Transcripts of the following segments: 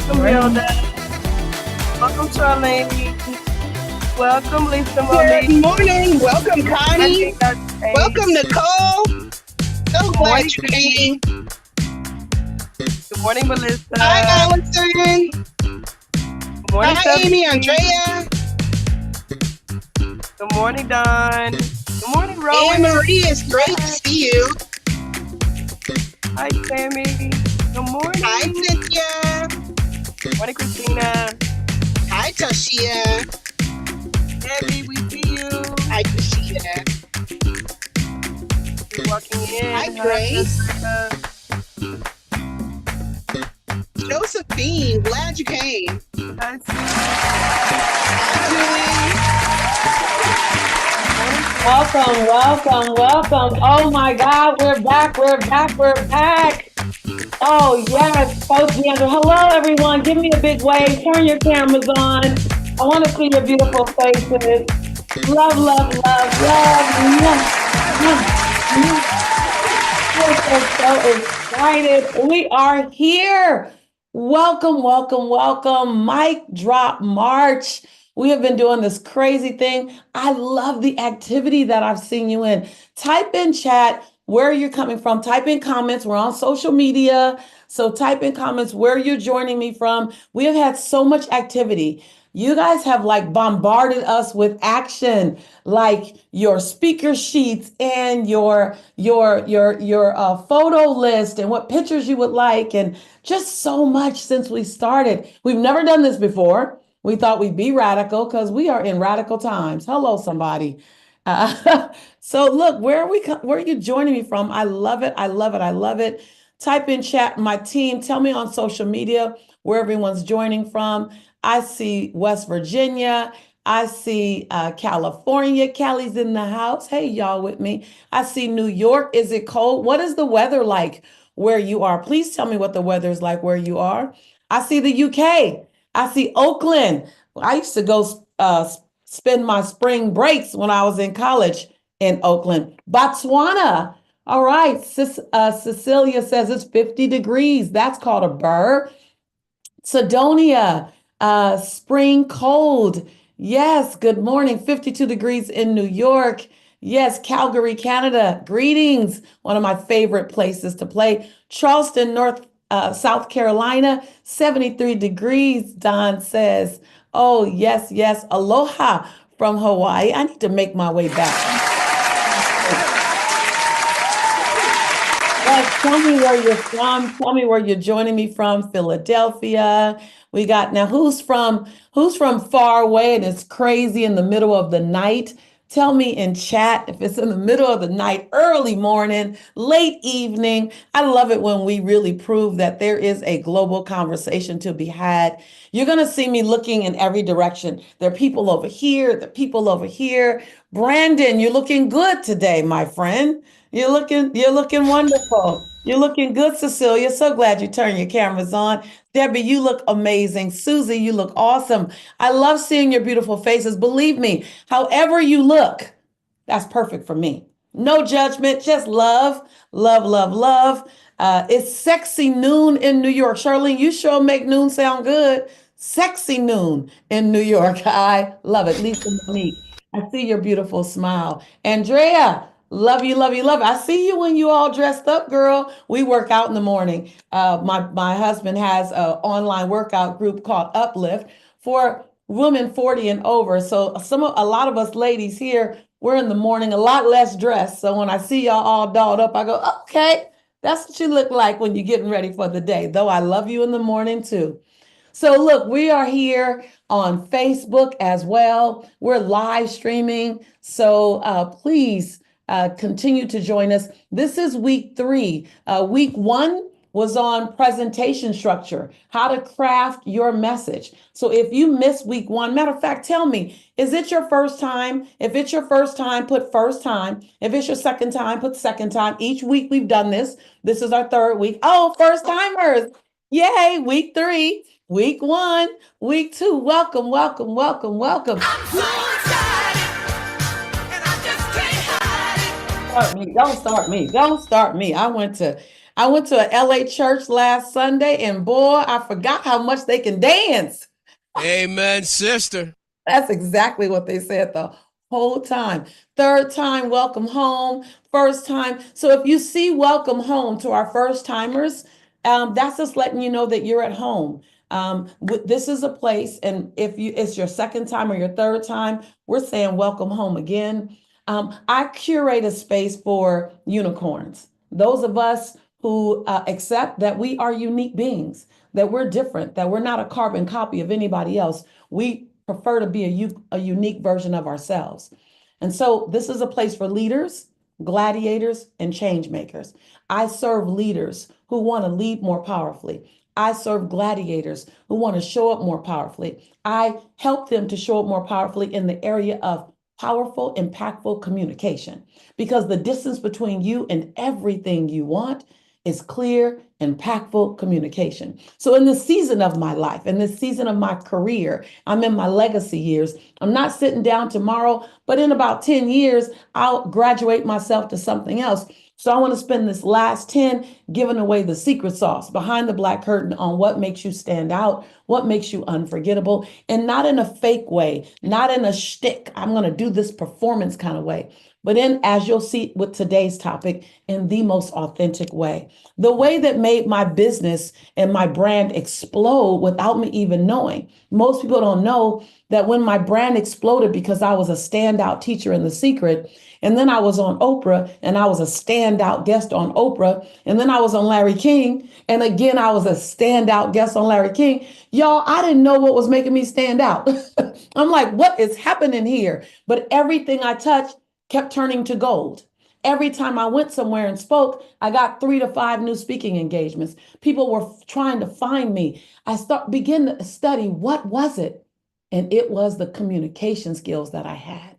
Welcome, Hilda. Welcome, Charlene. Welcome, Lisa Good Monique. morning. Welcome, Connie. Welcome, Nicole. So glad you came. Good morning, Melissa. Hi, Allison. Good morning, Hi, Amy, Stephanie. Andrea, Good morning, Don. Good morning, Anne Rowan. Marie. It's great to see you. Hi, Sammy. Good morning. Hi, Cynthia. Good morning, Christina. Hi, Toshia. Debbie, we see you. Hi, Toshia. You're walking in. Hi, Grace. Jessica. Josephine. Glad you came. Hi, Sue. Hi, Welcome. Oh my God, we're back. Oh yes, Coach Deandra. Hello everyone, give me a big wave, turn your cameras on. I want to see your beautiful faces. Love. We're so excited. We are here. Welcome. Mic drop March. We have been doing this crazy thing. I love the activity that I've seen you in. Type in chat where you're coming from. Type in comments. We're on social media. So type in comments where you're joining me from. We have had so much activity. You guys have like bombarded us with action, like your speaker sheets and your photo list and what pictures you would like, and just so much since we started. We've never done this before. We thought we'd be radical because we are in radical times. Hello, somebody. So look, where are you joining me from? I love it. Type in chat, my team. Tell me on social media where everyone's joining from. I see West Virginia. I see California. Callie's in the house. Hey, y'all with me. I see New York. Is it cold? What is the weather like where you are? Please tell me what the weather is like where you are. I see the UK. I see Oakland. I used to go spend my spring breaks when I was in college in Oakland. Botswana. All right. Cecilia says it's 50 degrees. That's called a burr. Sedonia, spring cold. Yes, good morning. 52 degrees in New York. Yes, Calgary, Canada. Greetings. One of my favorite places to play. Charleston, South Carolina, 73 degrees, Don says. Oh, yes. Aloha from Hawaii. I need to make my way back. Yes, tell me where you're from. Tell me where you're joining me from. Philadelphia. We got now who's from far away and it's crazy in the middle of the night. Tell me in chat if it's in the middle of the night, early morning, late evening. I love it when we really prove that there is a global conversation to be had. You're going to see me looking in every direction. There are people over here, the people over here. Brandon, you're looking good today, my friend. You're looking wonderful. You're looking good, Cecilia. So glad you turned your cameras on. Debbie, you look amazing. Susie, you look awesome. I love seeing your beautiful faces. Believe me, however you look, that's perfect for me. No judgment, just love. It's sexy noon in New York. Charlene, you sure make noon sound good. Sexy noon in New York. I love it. Lisa Monique, I see your beautiful smile. Andrea, love you. I see you when you all dressed up, girl. We work out in the morning. My husband has an online workout group called Uplift for women 40 and over. So a lot of us ladies here, we're in the morning a lot less dressed. So when I see y'all all dolled up, I go, okay, that's what you look like when you're getting ready for the day. Though I love you in the morning too. So look, we are here on Facebook as well. We're live streaming. So please continue to join us. This is week 3. Week 1 was on presentation structure, how to craft your message. So if you missed week 1, matter of fact, tell me, is it your first time? If it's your first time, put first time. If it's your second time, put second time. Each week we've done this. This is our 3rd week. Oh, first timers. Yay, week 3. Week 1, week 2, welcome. I'm so excited, and I just can't hide it. Don't start me. I went to I went to a LA church last Sunday, and boy, I forgot how much they can dance. Amen, sister. That's exactly what they said the whole time. Third time, welcome home. First time. So if you see welcome home to our first timers, that's just letting you know that you're at home. This is a place, and if it's your second time or your third time, we're saying welcome home again. I curate a space for unicorns. Those of us who accept that we are unique beings, that we're different, that we're not a carbon copy of anybody else. We prefer to be a unique version of ourselves. And so this is a place for leaders, gladiators, and change makers. I serve leaders who want to lead more powerfully. I serve gladiators who want to show up more powerfully. I help them to show up more powerfully in the area of powerful, impactful communication, because the distance between you and everything you want is clear, impactful communication. So in this season of my life, in this season of my career, I'm in my legacy years. I'm not sitting down tomorrow, but in about 10 years, I'll graduate myself to something else. So I want to spend this last 10 giving away the secret sauce behind the black curtain on what makes you stand out, what makes you unforgettable, and not in a fake way, not in a shtick, I'm going to do this performance kind of way, but in, as you'll see with today's topic, in the most authentic way. The way that made my business and my brand explode without me even knowing. Most people don't know that when my brand exploded because I was a standout teacher in The Secret, and then I was on Oprah and I was a standout guest on Oprah, and then I was on Larry King, and again I was a standout guest on Larry King. Y'all, I didn't know what was making me stand out. I'm like, what is happening here? But everything I touched kept turning to gold. Every time I went somewhere and spoke, I got 3 to 5 new speaking engagements. People were trying to find me. I began to study, what was it? And it was the communication skills that I had.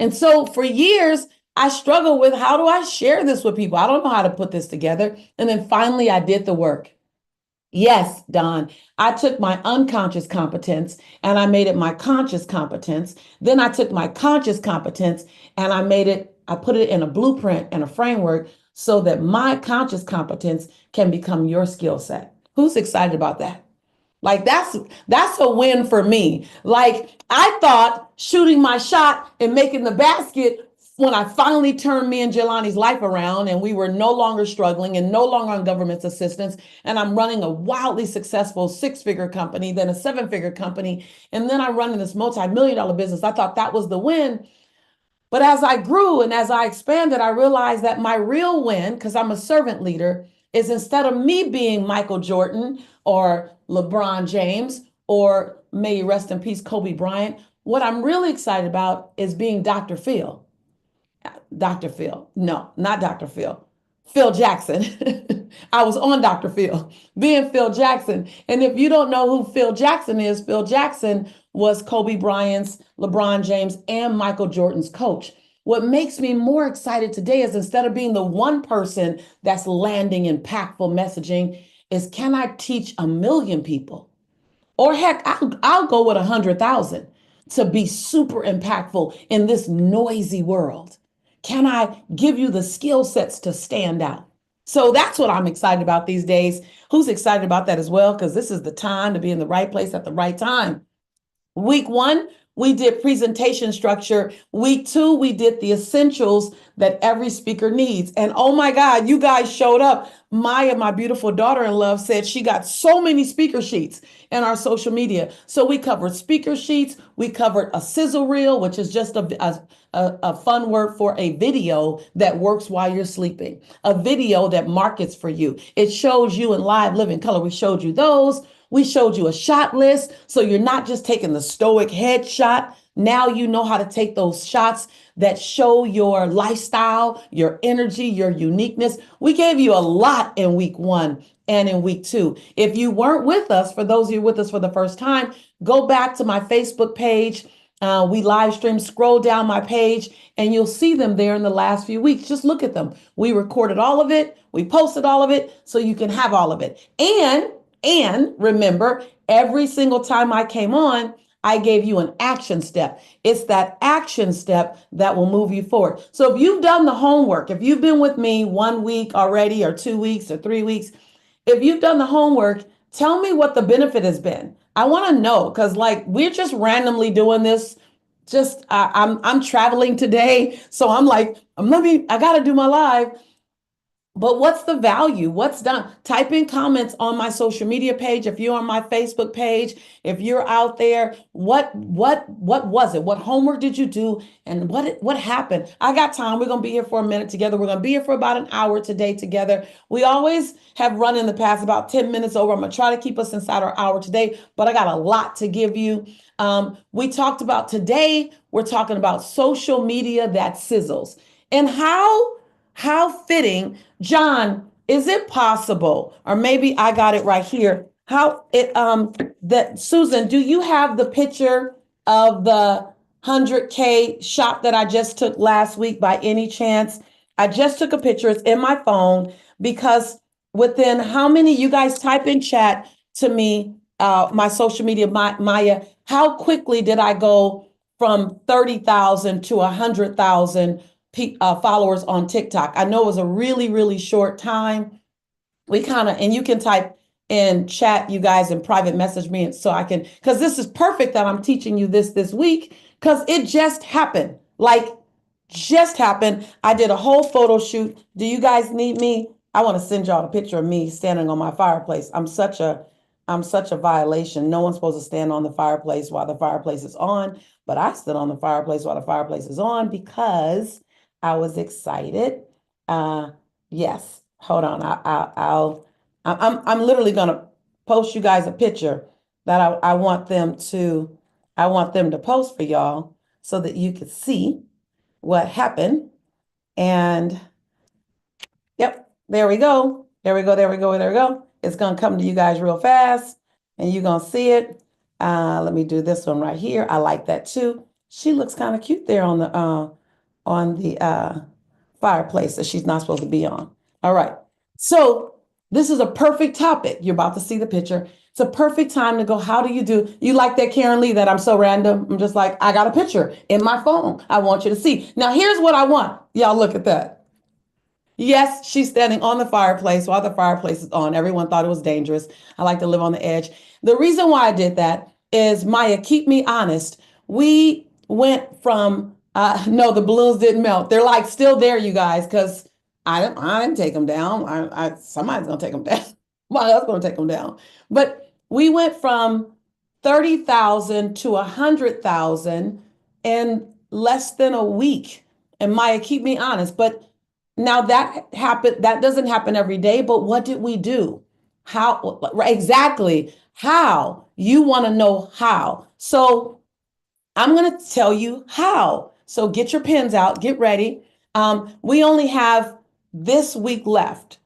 And so for years, I struggled with, how do I share this with people? I don't know how to put this together. And then finally I did the work. Yes, Don, I took my unconscious competence and I made it my conscious competence. Then I took my conscious competence and I put it in a blueprint and a framework so that my conscious competence can become your skill set. Who's excited about that? Like that's a win for me. Like I thought shooting my shot and making the basket, when I finally turned me and Jelani's life around and we were no longer struggling and no longer on government's assistance, and I'm running a wildly successful 6-figure company, then a 7-figure company, and then I'm running this multi-million-dollar business. I thought that was the win. But as I grew and as I expanded, I realized that my real win, because I'm a servant leader, is instead of me being Michael Jordan or LeBron James, or may you rest in peace, Kobe Bryant, what I'm really excited about is being Dr. Phil. Dr. Phil. No, not Dr. Phil. Phil Jackson. I was on Dr. Phil, being Phil Jackson. And if you don't know who Phil Jackson is, Phil Jackson was Kobe Bryant's, LeBron James, and Michael Jordan's coach. What makes me more excited today is, instead of being the one person that's landing impactful messaging, is can I teach 1 million people? Or heck, I'll go with 100,000 to be super impactful in this noisy world. Can I give you the skill sets to stand out? So that's what I'm excited about these days. Who's excited about that as well? Because this is the time to be in the right place at the right time. Week 1, we did presentation structure. Week 2, we did the essentials that every speaker needs. And oh my God, you guys showed up. Maya, my beautiful daughter-in-law, said she got so many speaker sheets in our social media. So we covered speaker sheets. We covered a sizzle reel, which is just a fun word for a video that works while you're sleeping, a video that markets for you. It shows you in live living color. We showed you those. We showed you a shot list, so you're not just taking the stoic headshot. Now you know how to take those shots that show your lifestyle, your energy, your uniqueness. We gave you a lot in week 1 and in week 2. If you weren't with us, for those of you with us for the first time, go back to my Facebook page. We live stream, scroll down my page, and you'll see them there in the last few weeks. Just look at them. We recorded all of it. We posted all of it, so you can have all of it. And remember, every single time I came on, I gave you an action step. It's that action step that will move you forward. So if you've done the homework, if you've been with me 1 week already, or 2 weeks, or 3 weeks, if you've done the homework, tell me what the benefit has been. I want to know, because like we're just randomly doing this. Just I'm traveling today, so I'm like, I got to do my live. But what's the value? What's done? Type in comments on my social media page. If you're on my Facebook page, if you're out there, what was it? What homework did you do? And what happened? I got time. We're gonna be here for a minute together. We're gonna be here for about an hour today together. We always have run in the past about 10 minutes over. I'm gonna try to keep us inside our hour today, but I got a lot to give you. We talked about today, we're talking about social media that sizzles and how fitting. John, is it possible, or maybe I got it right here, how it that Susan, do you have the picture of the 100K shot that I just took last week by any chance? I just took a picture. It's in my phone, because within how many, you guys type in chat to me, my social media, Maya, how quickly did I go from 30,000 to 100,000 followers on TikTok? I know it was a really, really short time. And you can type in chat, you guys, and private message me, so I can, because this is perfect that I'm teaching you this week, because it just happened. Like, just happened. I did a whole photo shoot. Do you guys need me? I want to send y'all a picture of me standing on my fireplace. I'm such a violation. No one's supposed to stand on the fireplace while the fireplace is on, but I stood on the fireplace while the fireplace is on because I was excited. Yes, hold on. I'm literally gonna post you guys a picture that I want them to post for y'all, so that you could see what happened. And yep, there we go. There we go. There we go. There we go. It's gonna come to you guys real fast, and you're gonna see it. Let me do this one right here. I like that too. She looks kind of cute there on the fireplace that she's not supposed to be on. All right. So this is a perfect topic. You're about to see the picture. It's a perfect time to go, how do you do? You like that, Karen Lee, that I'm so random? I'm just like, I got a picture in my phone. I want you to see. Now, here's what I want. Y'all look at that. Yes, she's standing on the fireplace while the fireplace is on. Everyone thought it was dangerous. I like to live on the edge. The reason why I did that is, Maya, keep me honest. We went from, no, the balloons didn't melt. They're like still there, you guys, because I didn't take them down. Somebody's going to take them down. Somebody else going to take them down. But we went from 30,000 to 100,000 in less than a week. And Maya, keep me honest, but now that doesn't happen every day, but what did we do? How, exactly, how? You want to know how. So I'm going to tell you how. So get your pens out, get ready. We only have this week left.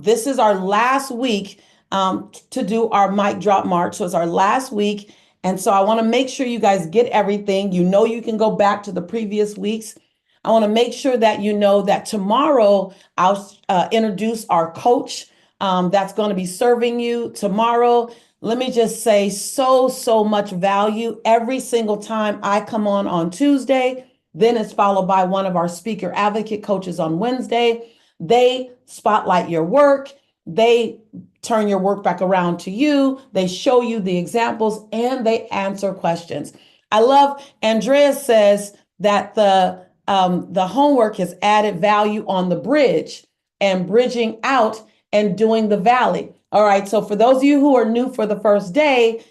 This is our last week to do our mic drop march. So it's our last week. And so I want to make sure you guys get everything. You know, you can go back to the previous weeks. I want to make sure that you know that tomorrow I'll introduce our coach that's going to be serving you tomorrow. Let me just say, so much value every single time I come on Tuesday. Then it's followed by one of our speaker advocate coaches on Wednesday. They spotlight your work. They turn your work back around to you. They show you the examples and they answer questions. I love, Andrea says that the homework has added value on the bridge and bridging out and doing the valley. All right. So for those of you who are new for the first day,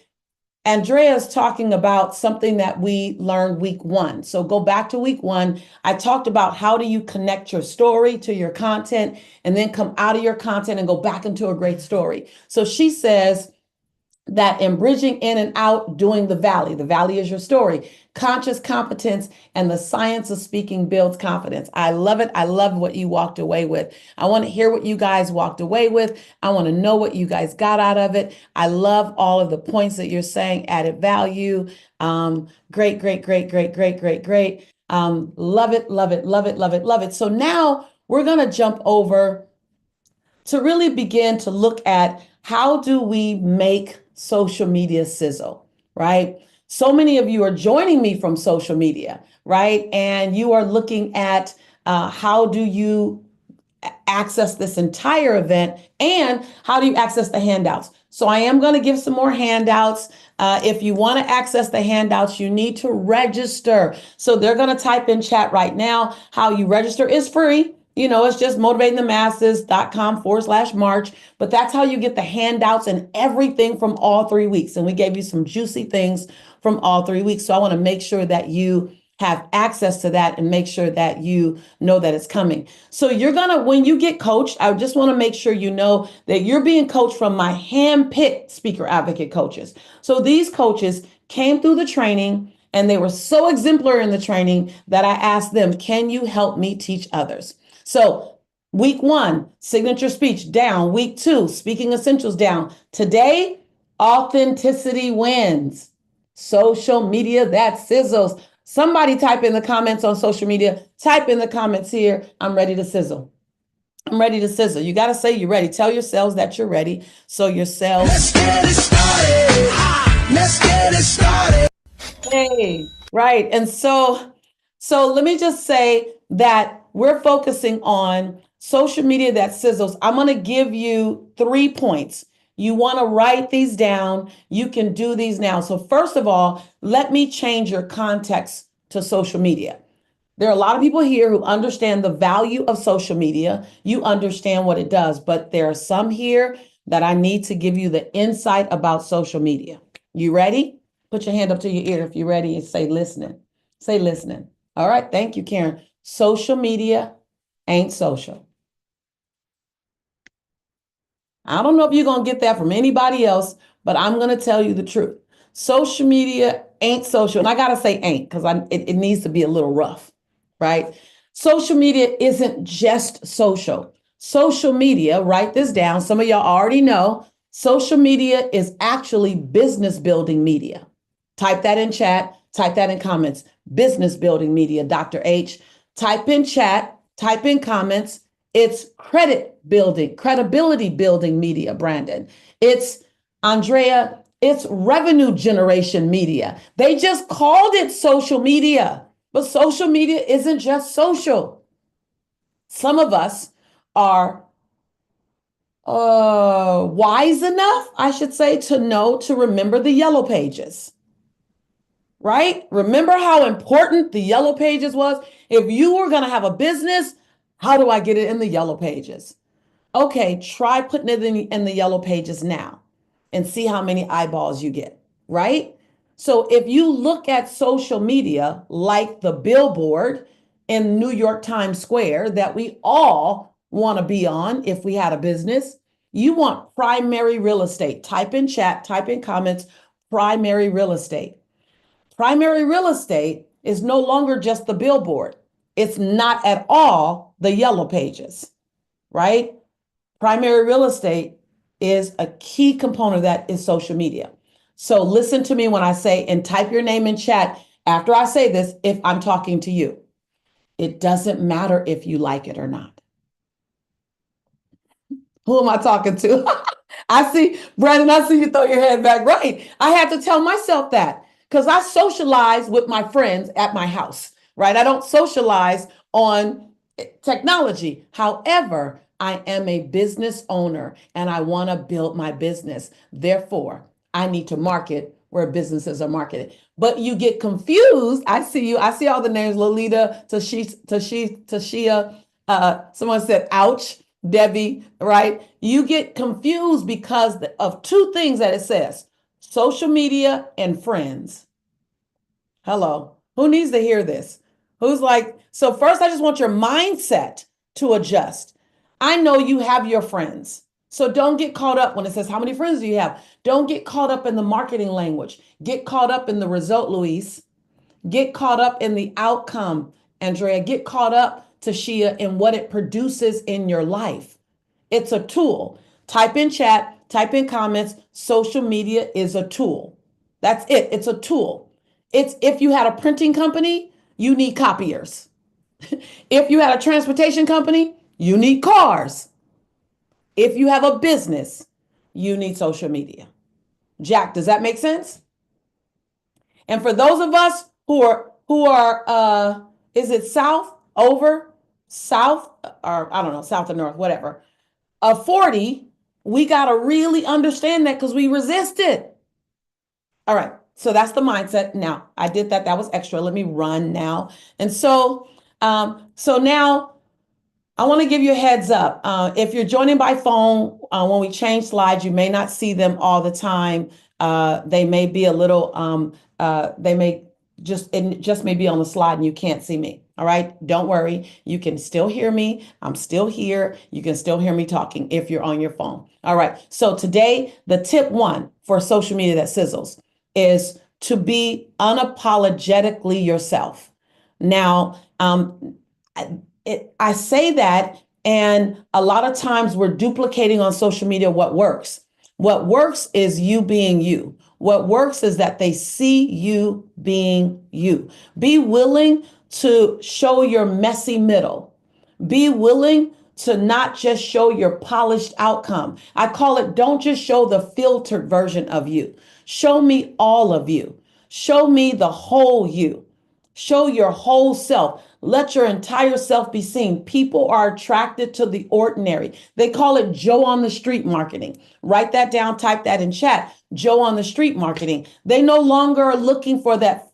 Andrea's talking about something that we learned week 1. So go back to week 1. I talked about how do you connect your story to your content and then come out of your content and go back into a great story. So she says that in bridging in and out, doing the valley is your story. Conscious competence and the science of speaking builds confidence. I love it. I love what you walked away with. I want to hear what you guys walked away with. I want to know what you guys got out of it. I love all of the points that you're saying, added value. Great. Love it. So now we're going to jump over to really begin to look at how do we make social media sizzle, right? So many of you are joining me from social media, right? And you are looking at how do you access this entire event and how do you access the handouts. So I am going to give some more handouts. If you want to access the handouts, you need to register. So they're going to type in chat right now. How you register is free. You know, it's just motivatingthemasses.com/March, but that's how you get the handouts and everything from all 3 weeks. And we gave you some juicy things from all 3 weeks. So I want to make sure that you have access to that and make sure that you know that it's coming. So you're gonna, when you get coached, I just want to make sure you know that you're being coached from my hand-picked speaker advocate coaches. So these coaches came through the training and they were so exemplary in the training that I asked them, can you help me teach others? So week 1, signature speech down. Week 2, speaking essentials down. Today, authenticity wins. Social media that sizzles. Somebody type in the comments on social media, type in the comments here, I'm ready to sizzle. I'm ready to sizzle. You got to say you're ready. Tell yourselves that you're ready. So yourselves. Let's get it started. Let's get it started. Hey, right. And so let me just say that we're focusing on social media that sizzles. I'm going to give you 3 points. You want to write these down. You can do these now. So first of all, let me change your context to social media. There are a lot of people here who understand the value of social media. You understand what it does, but there are some here that I need to give you the insight about social media. You ready? Put your hand up to your ear if you're ready and say listening. Say listening. All right. Thank you, Karen. Social media ain't social. I don't know if you're going to get that from anybody else, but I'm going to tell you the truth. Social media ain't social. And I got to say ain't because it needs to be a little rough, right? Social media isn't just social. Social media, write this down. Some of y'all already know, social media is actually business building media. Type that in chat, type that in comments. Business building media, Dr. H. Type in chat, type in comments. It's credibility building media, Brandon. It's Andrea, it's revenue generation media. They just called it social media, but social media isn't just social. Some of us are wise enough, I should say, to know to remember the yellow pages. Right? Remember how important the yellow pages was? If you were going to have a business, how do I get it in the yellow pages? Okay, try putting it in the yellow pages now and see how many eyeballs you get, right? So if you look at social media like the billboard in New York Times Square that we all want to be on if we had a business, you want primary real estate. Type in chat, type in comments, primary real estate. Primary real estate is no longer just the billboard. It's not at all the yellow pages, right? Primary real estate is a key component of that is social media. So listen to me when I say, and type your name in chat after I say this, if I'm talking to you. It doesn't matter if you like it or not. Who am I talking to? I see, Brandon, I see you throw your head back. Right. I had to tell myself that because I socialize with my friends at my house, right? I don't socialize on technology. However, I am a business owner and I want to build my business. Therefore, I need to market where businesses are marketed. But you get confused. I see you. I see all the names. Lolita, Tashia. Someone said, ouch. Debbie, right? You get confused because of 2 things that it says, social media and friends. Hello. Who needs to hear this? Who's like, so first, I just want your mindset to adjust. I know you have your friends. So don't get caught up when it says, how many friends do you have? Don't get caught up in the marketing language. Get caught up in the result, Luis. Get caught up in the outcome, Andrea. Get caught up, Tashia, in what it produces in your life. It's a tool. Type in chat, type in comments. Social media is a tool. That's it. It's a tool. It's if you had a printing company, you need copiers. If you had a transportation company, you need cars. If you have a business, you need social media. Jack, does that make sense? And for those of us who are is it south over south, or I don't know, south or north, whatever, of 40, we got to really understand that because we resist it. All right. So that's the mindset. Now I did that. That was extra. Let me run now. And so now I want to give you a heads up. If you're joining by phone, when we change slides, you may not see them all the time. They may be a little, it just may be on the slide and you can't see me. All right. Don't worry. You can still hear me. I'm still here. You can still hear me talking if you're on your phone. All right. So today, the tip one for social media that sizzles is to be unapologetically yourself. Now, I say that, and a lot of times we're duplicating on social media what works. What works is you being you. What works is that they see you being you. Be willing to show your messy middle. Be willing to not just show your polished outcome. I call it, don't just show the filtered version of you. Show me all of you. Show me the whole you. Show your whole self. Let your entire self be seen. People are attracted to the ordinary. They call it Joe on the street marketing. Write that down, type that in chat. Joe on the street marketing. They no longer are looking for that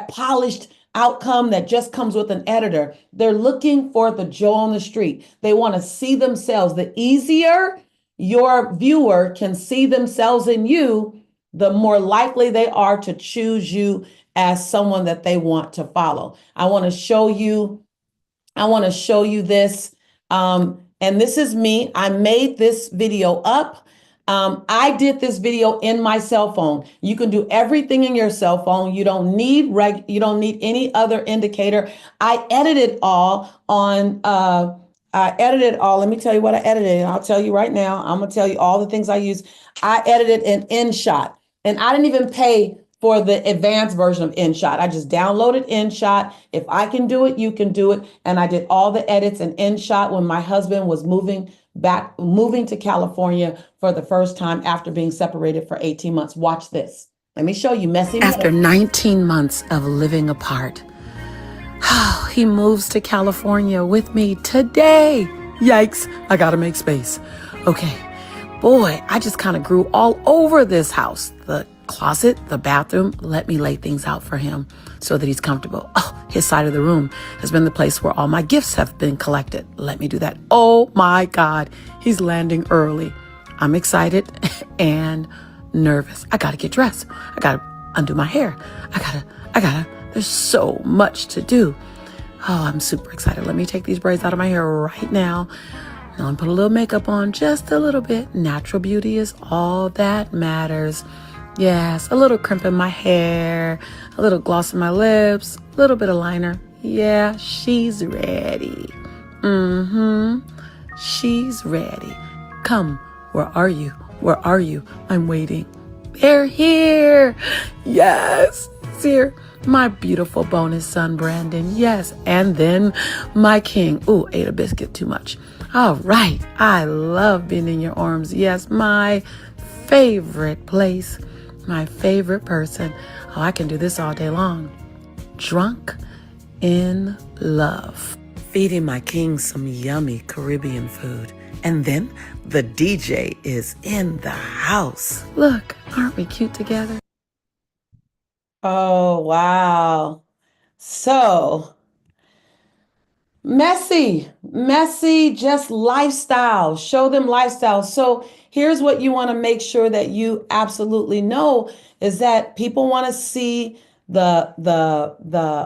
polished outcome that just comes with an editor. They're looking for the Joe on the street. They want to see themselves. The easier your viewer can see themselves in you, the more likely they are to choose you as someone that they want to follow. I want to show you this. And this is me. I made this video up. I did this video in my cell phone. You can do everything in your cell phone. You don't need any other indicator. I edited all on let me tell you what I edited. And I'll tell you right now. I'm gonna tell you all the things I use. I edited in InShot. And I didn't even pay for the advanced version of InShot. I just downloaded InShot. If I can do it, you can do it. And I did all the edits in InShot when my husband was moving to California for the first time after being separated for 18 months. Watch this. Let me show you messy. After 19 months of living apart, he moves to California with me today. Yikes, I gotta make space. Okay, boy, I just kind of grew all over this house. The closet, the bathroom, let me lay things out for him so that he's comfortable. Oh, his side of the room has been the place where all my gifts have been collected. Let me do that. Oh my God, he's landing early. I'm excited and nervous. I gotta get dressed. I gotta undo my hair. I gotta, there's so much to do. Oh, I'm super excited. Let me take these braids out of my hair right now. Now put a little makeup on, just a little bit. Natural beauty is all that matters. Yes, a little crimp in my hair, a little gloss in my lips, a little bit of liner. Yeah, she's ready. She's ready. Come, where are you? Where are you? I'm waiting. They're here. Yes, it's here. My beautiful bonus son, Brandon. Yes, and then my king. Ooh, ate a biscuit too much. All right. I love being in your arms. Yes, my favorite place, my favorite person. Oh, I can do this all day long. Drunk in love. Feeding my king some yummy Caribbean food. And then the DJ is in the house. Look, aren't we cute together? Oh, wow. So messy, just lifestyle. Show them lifestyle. So here's what you want to make sure that you absolutely know is that people want to see the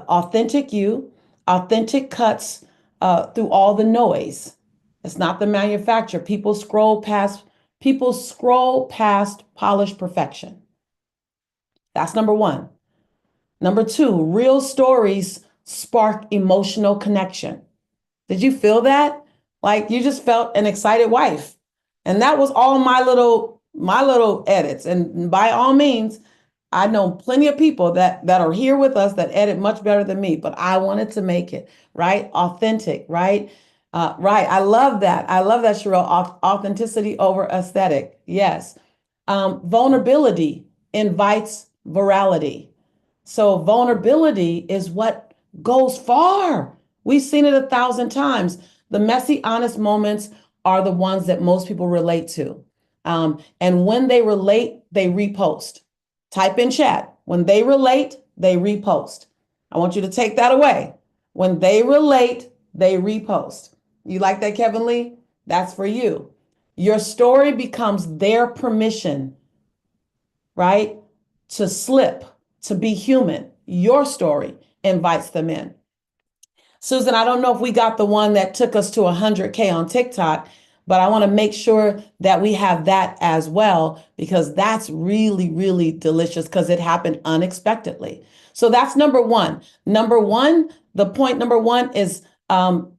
authentic you, authentic cuts through all the noise. It's not the manufacturer. People scroll past polished perfection. That's number one. Number two, real stories spark emotional connection. Did you feel that? Like you just felt an excited wife. And that was all my little edits. And by all means, I know plenty of people that are here with us that edit much better than me, but I wanted to make it, right? Authentic, right? Right. I love that. I love that, Sherelle. Authenticity over aesthetic. Yes. Vulnerability invites virality. So vulnerability is what goes far. We've seen it 1,000 times. The messy, honest moments are the ones that most people relate to. And when they relate, they repost. Type in chat. When they relate, they repost. I want you to take that away. When they relate, they repost. You like that, Kevin Lee? That's for you. Your story becomes their permission, right? To slip, to be human. Your story invites them in. Susan, I don't know if we got the one that took us to 100K on TikTok, but I want to make sure that we have that as well, because that's really, really delicious because it happened unexpectedly. So that's number one. The point number one is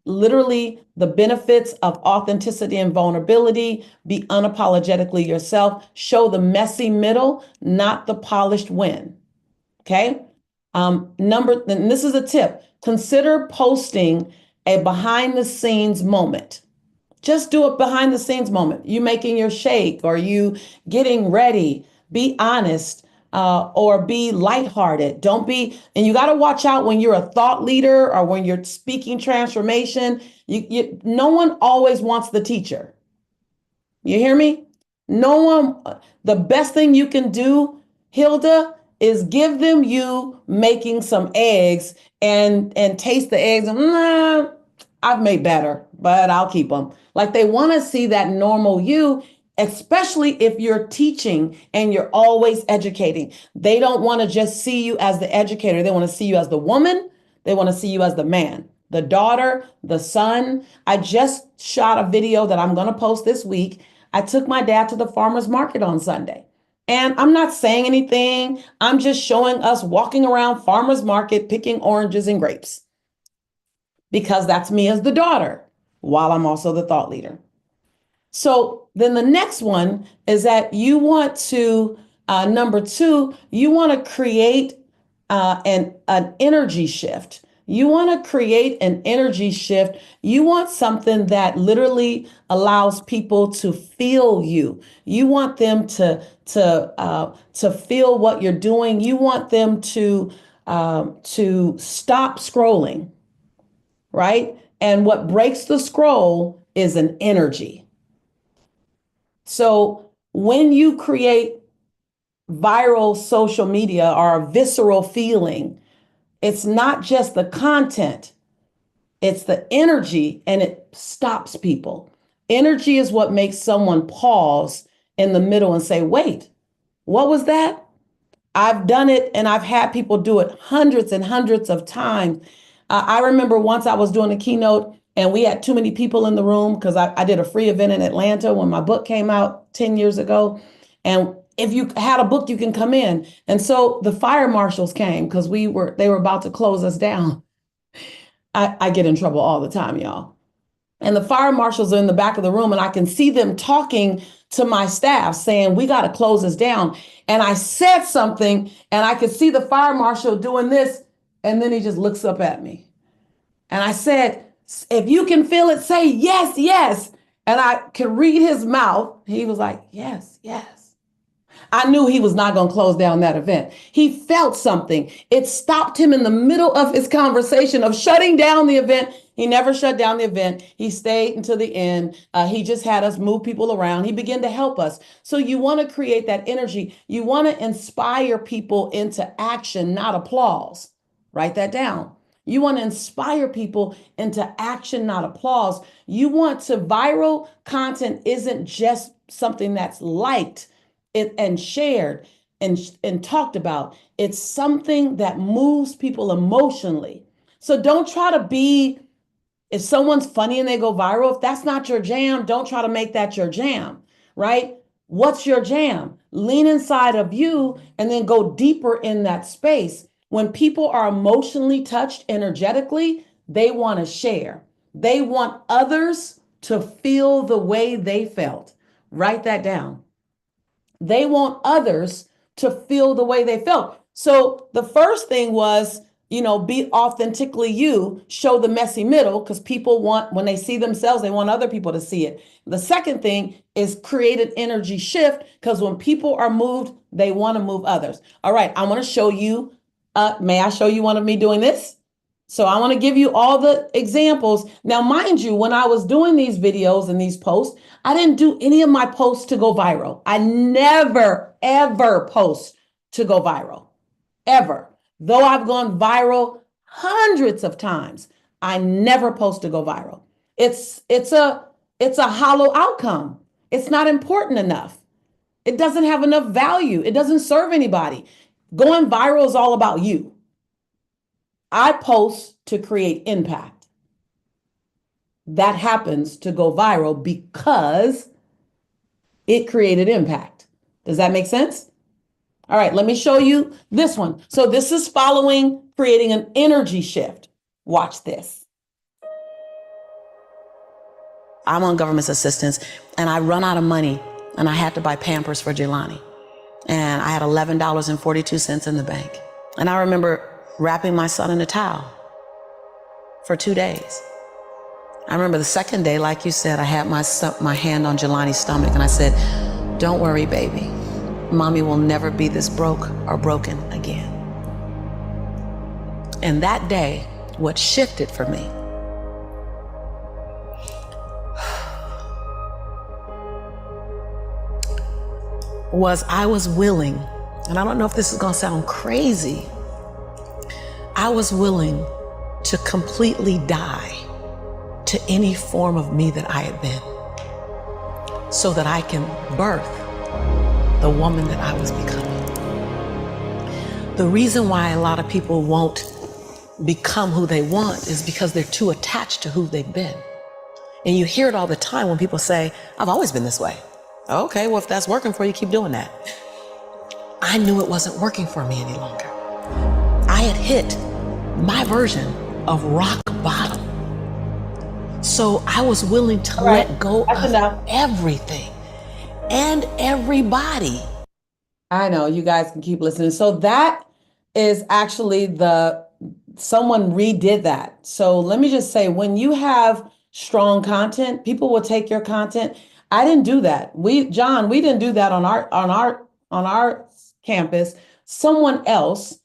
literally the benefits of authenticity and vulnerability. Be unapologetically yourself. Show the messy middle, not the polished win. Okay. And this is a tip. Consider posting a behind the scenes moment. Just do a behind the scenes moment. You making your shake or you getting ready. Be honest, or be lighthearted. Don't be, and you got to watch out when you're a thought leader or when you're speaking transformation. No one always wants the teacher. You hear me? No one, the best thing you can do, Hilda, is give them you making some eggs and taste the eggs and I've made better, but I'll keep them. Like they want to see that normal you, especially if you're teaching and you're always educating. They don't want to just see you as the educator. They want to see you as the woman. They want to see you as the man, the daughter, the son. I just shot a video that I'm going to post this week. I took my dad to the farmer's market on Sunday. And I'm not saying anything. I'm just showing us walking around farmer's market picking oranges and grapes, because that's me as the daughter, while I'm also the thought leader. So then the next one is that you want to, number two, you want to create an energy shift. You want to create an energy shift. You want something that literally allows people to feel you. You want them to feel what you're doing. You want them to stop scrolling, right? And what breaks the scroll is an energy. So when you create viral social media or a visceral feeling, it's not just the content, it's the energy, and it stops people. Energy is what makes someone pause in the middle and say, wait, what was that? I've done it, and I've had people do it hundreds and hundreds of times. I remember once I was doing a keynote and we had too many people in the room because I did a free event in Atlanta when my book came out 10 years ago. And if you had a book, you can come in. And so the fire marshals came because they were about to close us down. I get in trouble all the time, y'all. And the fire marshals are in the back of the room, and I can see them talking to my staff saying, we got to close this down. And I said something, and I could see the fire marshal doing this, and then he just looks up at me. And I said, if you can feel it, say yes, yes. And I could read his mouth. He was like, yes, yes. I knew he was not going to close down that event. He felt something. It stopped him in the middle of his conversation of shutting down the event. He never shut down the event. He stayed until the end. He just had us move people around. He began to help us. So you want to create that energy. You want to inspire people into action, not applause. Write that down. You want to inspire people into action, not applause. You want to, viral content isn't just something that's liked and shared and talked about. It's something that moves people emotionally. So don't try to be, if someone's funny and they go viral, if that's not your jam, don't try to make that your jam, right? What's your jam? Lean inside of you and then go deeper in that space. When people are emotionally touched energetically, they want to share. They want others to feel the way they felt. Write that down. They want others to feel the way they felt. So the first thing was, be authentically you, show the messy middle, because people want, when they see themselves, they want other people to see it. The second thing is create an energy shift, because when people are moved, they want to move others. All right, I want to show you May I show you one of me doing this? So I want to give you all the examples. Now, mind you, when I was doing these videos and these posts, I didn't do any of my posts to go viral. I never, ever post to go viral, ever. Though I've gone viral hundreds of times, I never post to go viral. It's a hollow outcome. It's not important enough. It doesn't have enough value. It doesn't serve anybody. Going viral is all about you. I post to create impact. That happens to go viral because it created impact. Does that make sense? All right, let me show you this one. So this is following creating an energy shift. Watch this. I'm on government assistance and I run out of money and I had to buy Pampers for Jelani. And I had $11.42 in the bank. And I remember wrapping my son in a towel for 2 days. I remember the second day, like you said, I had my hand on Jelani's stomach and I said, "Don't worry, baby. Mommy will never be this broke or broken again." And that day, what shifted for me was I was willing, and I don't know if this is gonna sound crazy, I was willing to completely die to any form of me that I had been so that I can birth the woman that I was becoming. The reason why a lot of people won't become who they want is because they're too attached to who they've been. And you hear it all the time when people say, "I've always been this way." Okay, well, if that's working for you, keep doing that. I knew it wasn't working for me any longer. I had hit my version of rock bottom. So I was willing to let go of everything and everybody. I know, you guys can keep listening. So that is actually someone redid that. So let me just say, when you have strong content, people will take your content. I didn't do that. John, we didn't do that on our campus. Someone else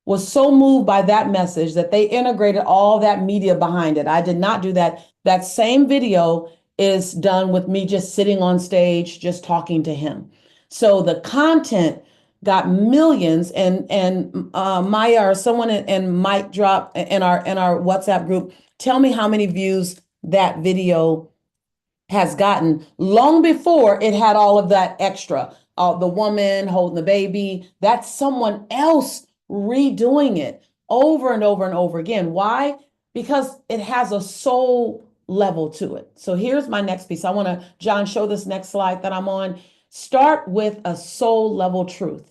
was so moved by that message that they integrated all that media behind it. I did not do that. That same video is done with me just sitting on stage, just talking to him. So the content got millions, and Maya or someone and Mike drop in our WhatsApp group. Tell me how many views that video has gotten long before it had all of that extra. The woman holding the baby, that's someone else redoing it over and over and over again. Why? Because it has a soul level to it. So here's my next piece. I want to, John, show this next slide that I'm on. Start with a soul level truth.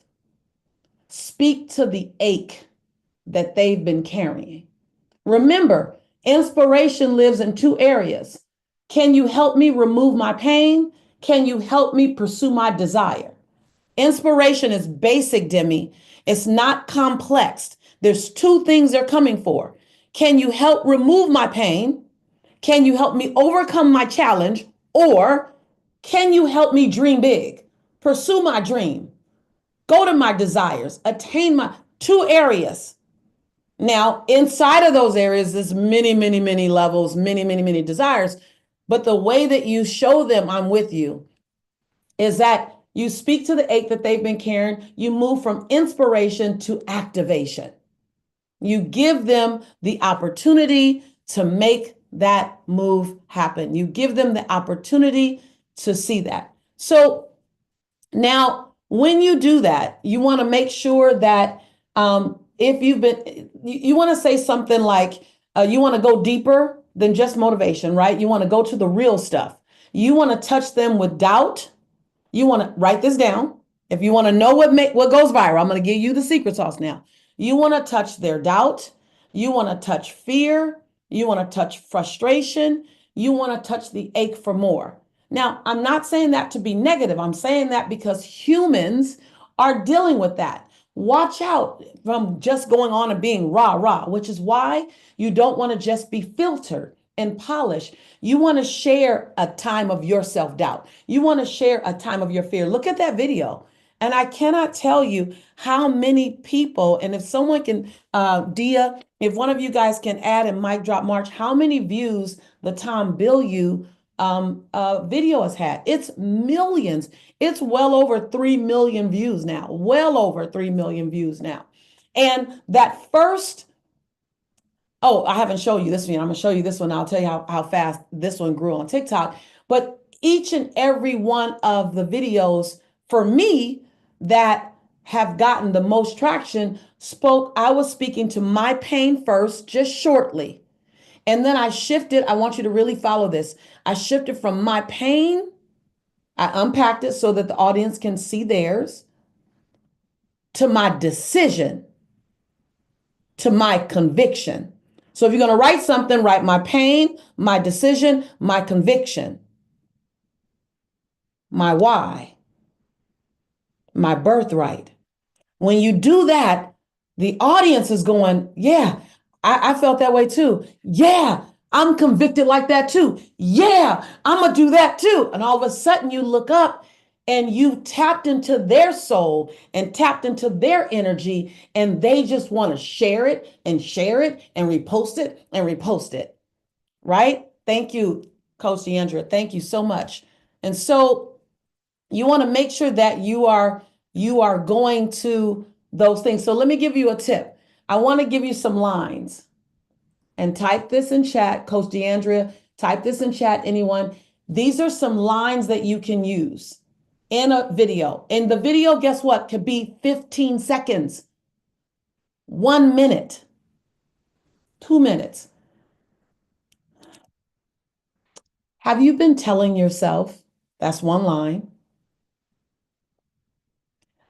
Speak to the ache that they've been carrying. Remember, inspiration lives in two areas. Can you help me remove my pain? Can you help me pursue my desire? Inspiration is basic, Demi. It's not complex. There's two things they're coming for. Can you help remove my pain? Can you help me overcome my challenge? Or can you help me dream big, pursue my dream, go to my desires, attain my two areas? Now, inside of those areas, there's many, many, many levels, many, many, many desires. But the way that you show them I'm with you is that you speak to the ache that they've been carrying. You move from inspiration to activation. You give them the opportunity to make that move happen. You give them the opportunity to see that. So now, when you do that, you want to make sure that if you want to say something like, you want to go deeper than just motivation, right? You want to go to the real stuff. You want to touch them with doubt. You want to write this down. If you want to know what goes viral, I'm going to give you the secret sauce now. You want to touch their doubt. You want to touch fear. You want to touch frustration. You want to touch the ache for more. Now, I'm not saying that to be negative. I'm saying that because humans are dealing with that. Watch out from just going on and being rah, which is why you don't want to just be filtered and polished. You want to share a time of your self-doubt. You want to share a time of your fear. Look at that video. And I cannot tell you how many people, and if someone can, Dia, if one of you guys can add in Mic Drop March, how many views the Tom Bilyeu video has had? It's millions. It's well over 3 million views now, well over 3 million views now. And that first, oh, I haven't shown you this one. I'm going to show you this one. I'll tell you how fast this one grew on TikTok. But each and every one of the videos for me that have gotten the most traction I was speaking to my pain first, just shortly. And then I shifted. I want you to really follow this. I shifted from my pain. I unpacked it so that the audience can see theirs, to my decision, to my conviction. So if you're going to write something, write my pain, my decision, my conviction, my why, my birthright. When you do that, the audience is going, yeah, I felt that way too. Yeah, I'm convicted like that too. Yeah, I'm going to do that too. And all of a sudden you look up and you tapped into their soul and tapped into their energy, and they just want to share it and repost it and repost it. Right? Thank you, Coach Deandra. Thank you so much. And so you want to make sure that you are going to those things. So let me give you a tip. I want to give you some lines, and type this in chat. Coach Deandra, type this in chat, anyone. These are some lines that you can use in a video. And the video, guess what? Could be 15 seconds, 1 minute, 2 minutes. Have you been telling yourself? That's one line.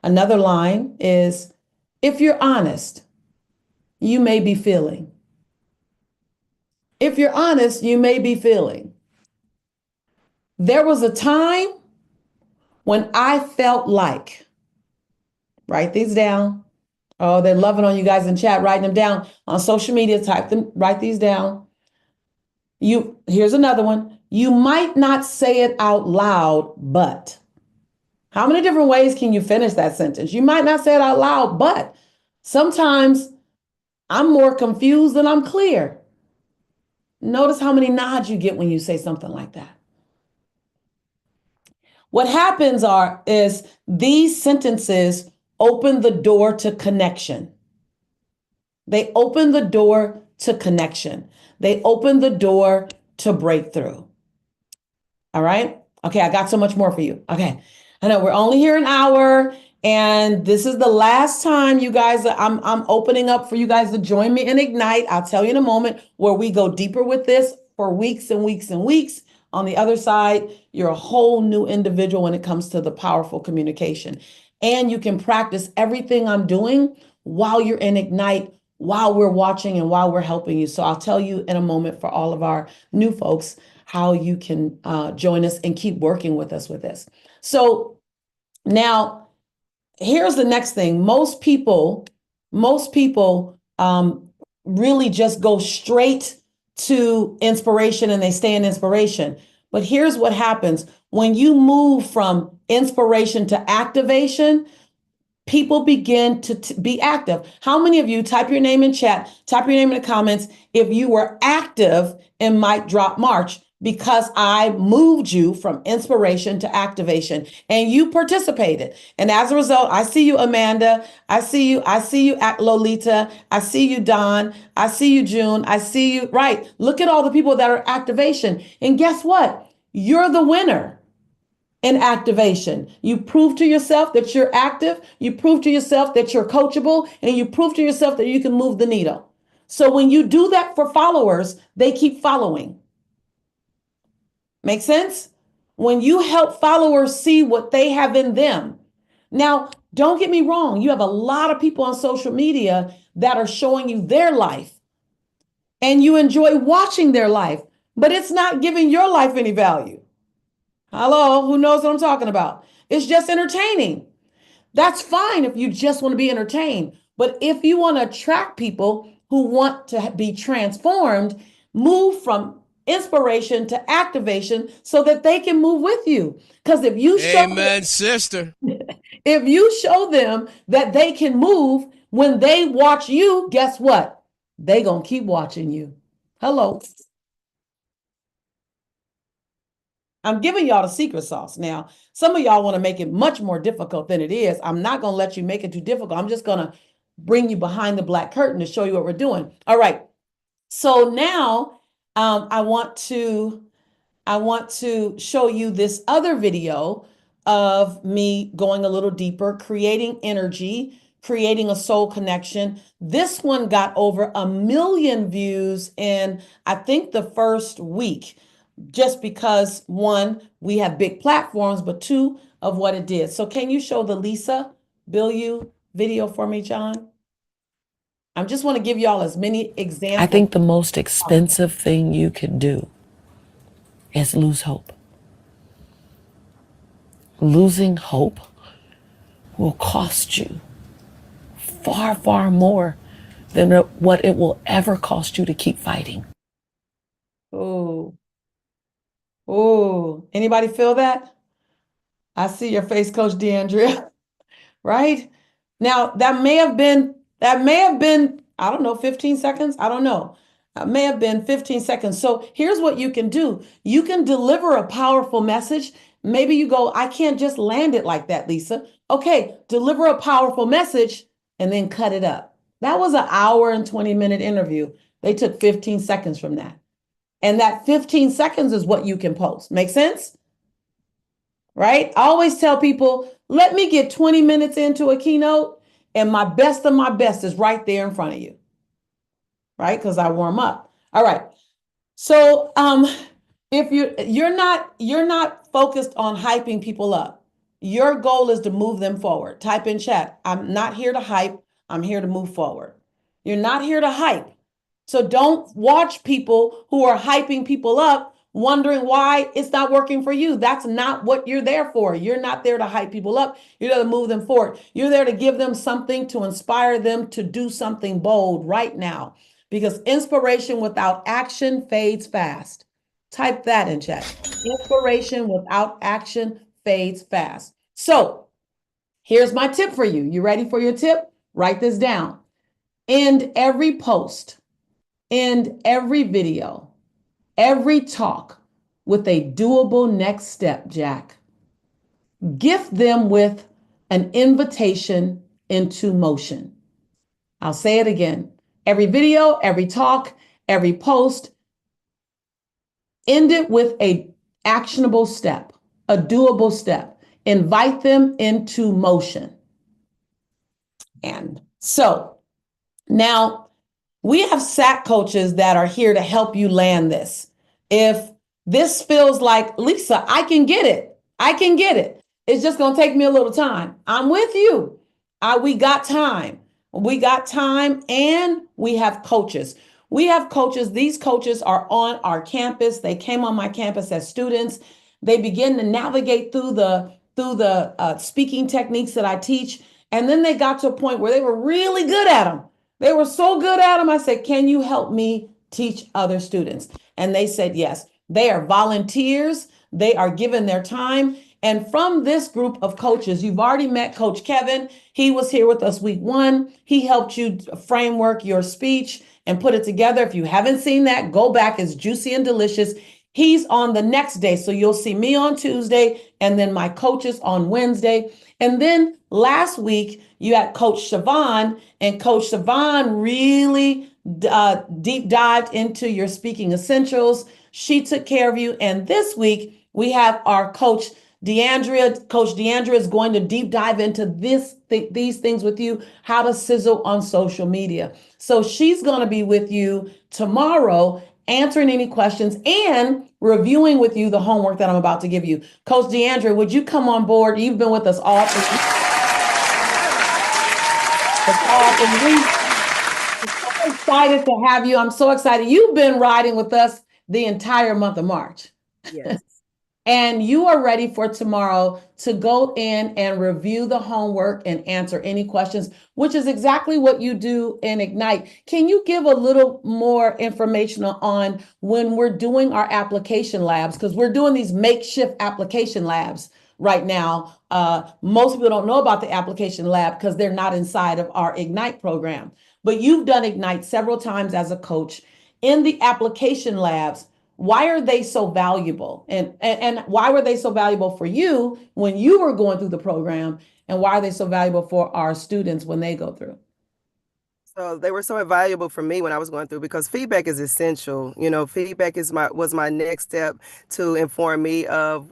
Another line is, if you're honest, you may be feeling. If you're honest, you may be feeling. There was a time when I felt like, write these down. Oh, they're loving on you guys in chat, writing them down on social media, type them, write these down. Here's another one. You might not say it out loud, but. How many different ways can you finish that sentence? You might not say it out loud, but sometimes I'm more confused than I'm clear. Notice how many nods you get when you say something like that. What happens is these sentences open the door to connection. They open the door to connection. They open the door to breakthrough. All right? Okay, I got so much more for you. Okay. I know we're only here an hour, and this is the last time, you guys, I'm opening up for you guys to join me in Ignite. I'll tell you in a moment where we go deeper with this for weeks and weeks and weeks. On the other side, you're a whole new individual when it comes to the powerful communication. And you can practice everything I'm doing while you're in Ignite, while we're watching and while we're helping you. So I'll tell you in a moment for all of our new folks how you can join us and keep working with us with this. So now here's the next thing. Most people really just go straight to inspiration and they stay in inspiration. But here's what happens when you move from inspiration to activation. People begin to be active. How many of you, type your name in chat, type your name in the comments if you were active in Mic Drop March, because I moved you from inspiration to activation and you participated. And as a result, I see you, Amanda. I see you, Lolita. I see you, Don. I see you, June. I see you. Right. Look at all the people that are activation. And guess what? You're the winner in activation. You prove to yourself that you're active. You prove to yourself that you're coachable, and you prove to yourself that you can move the needle. So when you do that for followers, they keep following. Make sense? When you help followers see what they have in them. Now, don't get me wrong. You have a lot of people on social media that are showing you their life, and you enjoy watching their life, but it's not giving your life any value. Hello, who knows what I'm talking about? It's just entertaining. That's fine if you just want to be entertained. But if you want to attract people who want to be transformed, move from inspiration to activation so that they can move with you. Because if you show Amen, sister. If you show them that they can move when they watch you, guess what? They gonna keep watching you. Hello. I'm giving y'all the secret sauce. Now, some of y'all want to make it much more difficult than it is. I'm not going to let you make it too difficult. I'm just going to bring you behind the black curtain to show you what we're doing. All right. So now I want to show you this other video of me going a little deeper, creating energy, creating a soul connection. This one got over 1 million views in, I think, the first week, just because one, we have big platforms, but two, of what it did. So can you show the Lisa Bilyeu video for me, John? I just want to give y'all as many examples. I think the most expensive thing you can do is lose hope. Losing hope will cost you far, far more than what it will ever cost you to keep fighting. Oh, oh, anybody feel that? I see your face, Coach DeAndrea, right? Now, that may have been, I don't know, 15 seconds. I don't know. It may have been 15 seconds. So here's what you can do. You can deliver a powerful message. Maybe you go, I can't just land it like that, Lisa. Okay, deliver a powerful message and then cut it up. That was an hour and 20-minute interview. They took 15 seconds from that. And that 15 seconds is what you can post. Make sense? Right? I always tell people, let me get 20 minutes into a keynote and my best of my best is right there in front of you. Right? Because I warm up. All right. So if you're not focused on hyping people up, your goal is to move them forward. Type in chat, I'm not here to hype, I'm here to move forward. You're not here to hype. So don't watch people who are hyping people up, wondering why it's not working for you. That's not what you're there for. You're not there to hype people up. You're there to move them forward. You're there to give them something to inspire them to do something bold right now. Because inspiration without action fades fast. Type that in chat. Inspiration without action fades fast. So here's my tip for you. You ready for your tip? Write this down. End every post, end every video, every talk with a doable next step, Jack. Gift them with an invitation into motion. I'll say it again. Every video, every talk, every post, end it with an actionable step, a doable step. Invite them into motion. And so now we have SAC coaches that are here to help you land this. If this feels like, Lisa, I can get it. I can get it. It's just going to take me a little time. I'm with you. We got time. We got time and we have coaches. We have coaches. These coaches are on our campus. They came on my campus as students. They begin to navigate through the speaking techniques that I teach. And then they got to a point where they were really good at them. They were so good at them. I said, can you help me teach other students? And they said, yes. They are volunteers. They are giving their time. And from this group of coaches, you've already met Coach Kevin. He was here with us week 1. He helped you framework your speech and put it together. If you haven't seen that, go back. It's juicy and delicious. He's on the next day. So you'll see me on Tuesday and then my coaches on Wednesday. And then last week, you had Coach Siobhan, and Coach Siobhan really deep dived into your speaking essentials. She took care of you. And this week, we have our Coach DeAndrea. Coach DeAndrea is going to deep dive into these things with you, how to sizzle on social media. So she's going to be with you tomorrow, answering any questions and reviewing with you the homework that I'm about to give you. Coach DeAndrea, would you come on board? You've been with us all through week. I'm so excited to have you. I'm so excited. You've been riding with us the entire month of March. Yes. And you are ready for tomorrow to go in and review the homework and answer any questions, which is exactly what you do in Ignite. Can you give a little more information on when we're doing our application labs? Because we're doing these makeshift application labs right now. Most people don't know about the application lab because they're not inside of our Ignite program. But you've done Ignite several times as a coach. In the application labs, why are they so valuable? And why were they so valuable for you when you were going through the program? And why are they so valuable for our students when they go through? So they were so invaluable for me when I was going through because feedback is essential. Feedback was my next step to inform me of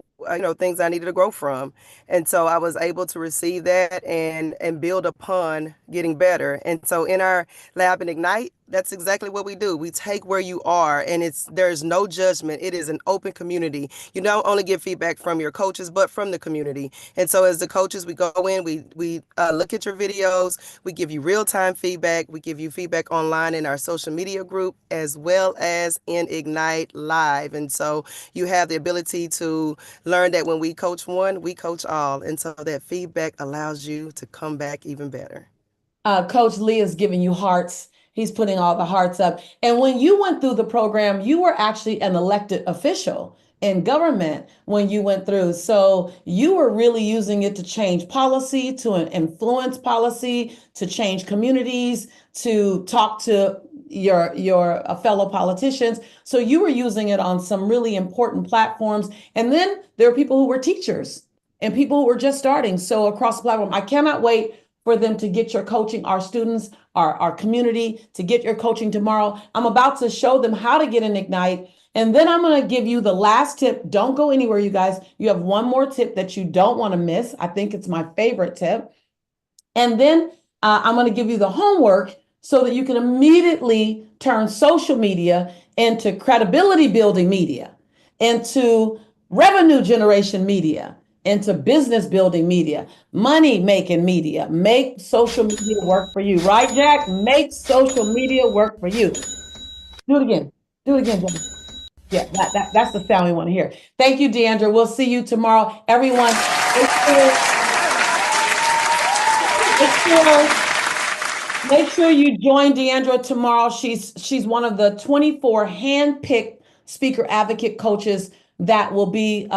things I needed to grow from. And so I was able to receive that and build upon getting better. And so in our lab and Ignite, that's exactly what we do. We take where you are, and there's no judgment. It is an open community. You don't only get feedback from your coaches, but from the community. And so as the coaches, we go in, we look at your videos, we give you real-time feedback, we give you feedback online in our social media group, as well as in Ignite Live. And so you have the ability to learn that when we coach one, we coach all. And so that feedback allows you to come back even better. Coach Lee is giving you hearts. He's putting all the hearts up. And when you went through the program, you were actually an elected official in government when you went through. So you were really using it to change policy, to influence policy, to change communities, to talk to your fellow politicians. So you were using it on some really important platforms. And then there were people who were teachers and people who were just starting. So across the platform, I cannot wait for them to get your coaching, our students, our community, to get your coaching tomorrow. I'm about to show them how to get an Ignite. And then I'm going to give you the last tip. Don't go anywhere, you guys. You have one more tip that you don't want to miss. I think it's my favorite tip. And then I'm going to give you the homework so that you can immediately turn social media into credibility building media, into revenue generation media, into business building media, money making media. Make social media work for you, right, Jack? Make social media work for you. Do it again. Do it again, Jack. Yeah, that's the sound we want to hear. Thank you, Deandra. We'll see you tomorrow. Everyone, make sure you join Deandra tomorrow. She's one of the 24 handpicked speaker advocate coaches that will be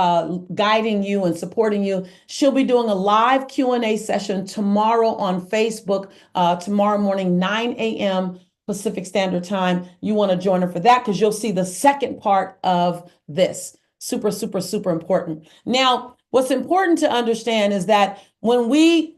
guiding you and supporting you. She'll be doing a live Q&A session tomorrow on Facebook, tomorrow morning, 9 a.m. Pacific Standard Time. You want to join her for that because you'll see the second part of this. Super, super, super important. Now, what's important to understand is that when we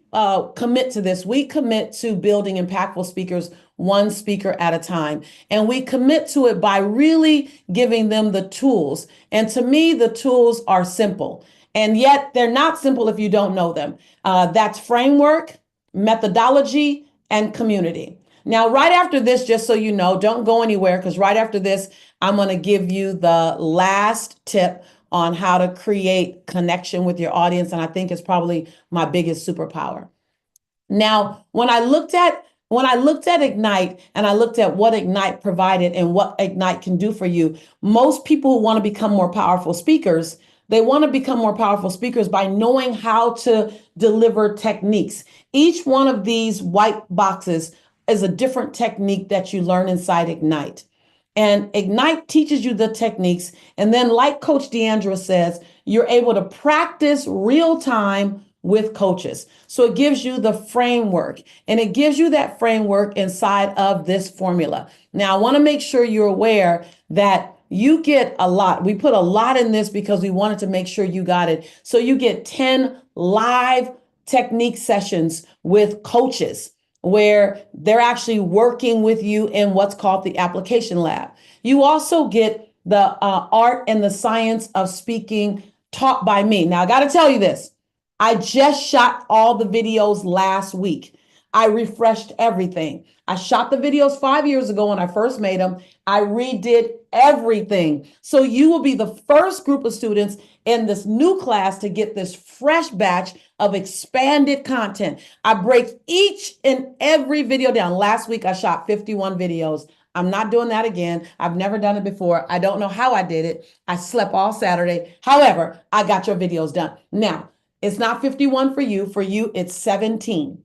commit to this, we commit to building impactful speakers one speaker at a time. And we commit to it by really giving them the tools. And to me, the tools are simple. And yet they're not simple if you don't know them. That's framework, methodology, and community. Now, right after this, just so you know, don't go anywhere because right after this, I'm going to give you the last tip on how to create connection with your audience. And I think it's probably my biggest superpower. Now, when I looked at Ignite and I looked at what Ignite provided and what Ignite can do for you, most people who want to become more powerful speakers, they want to become more powerful speakers by knowing how to deliver techniques. Each one of these white boxes is a different technique that you learn inside Ignite. And Ignite teaches you the techniques. And then, like Coach Deandra says, you're able to practice real time with coaches. So it gives you the framework, and it gives you that framework inside of this formula. Now, I want to make sure you're aware that you get a lot. We put a lot in this because we wanted to make sure you got it. So you get 10 live technique sessions with coaches where they're actually working with you in what's called the application lab. You also get the art and the science of speaking taught by me. Now, I got to tell you this. I just shot all the videos last week. I refreshed everything. I shot the videos 5 years ago when I first made them. I redid everything. So you will be the first group of students in this new class to get this fresh batch of expanded content. I break each and every video down. Last week, I shot 51 videos. I'm not doing that again. I've never done it before. I don't know how I did it. I slept all Saturday. However, I got your videos done. Now, it's not 51 for you. For you, it's 17.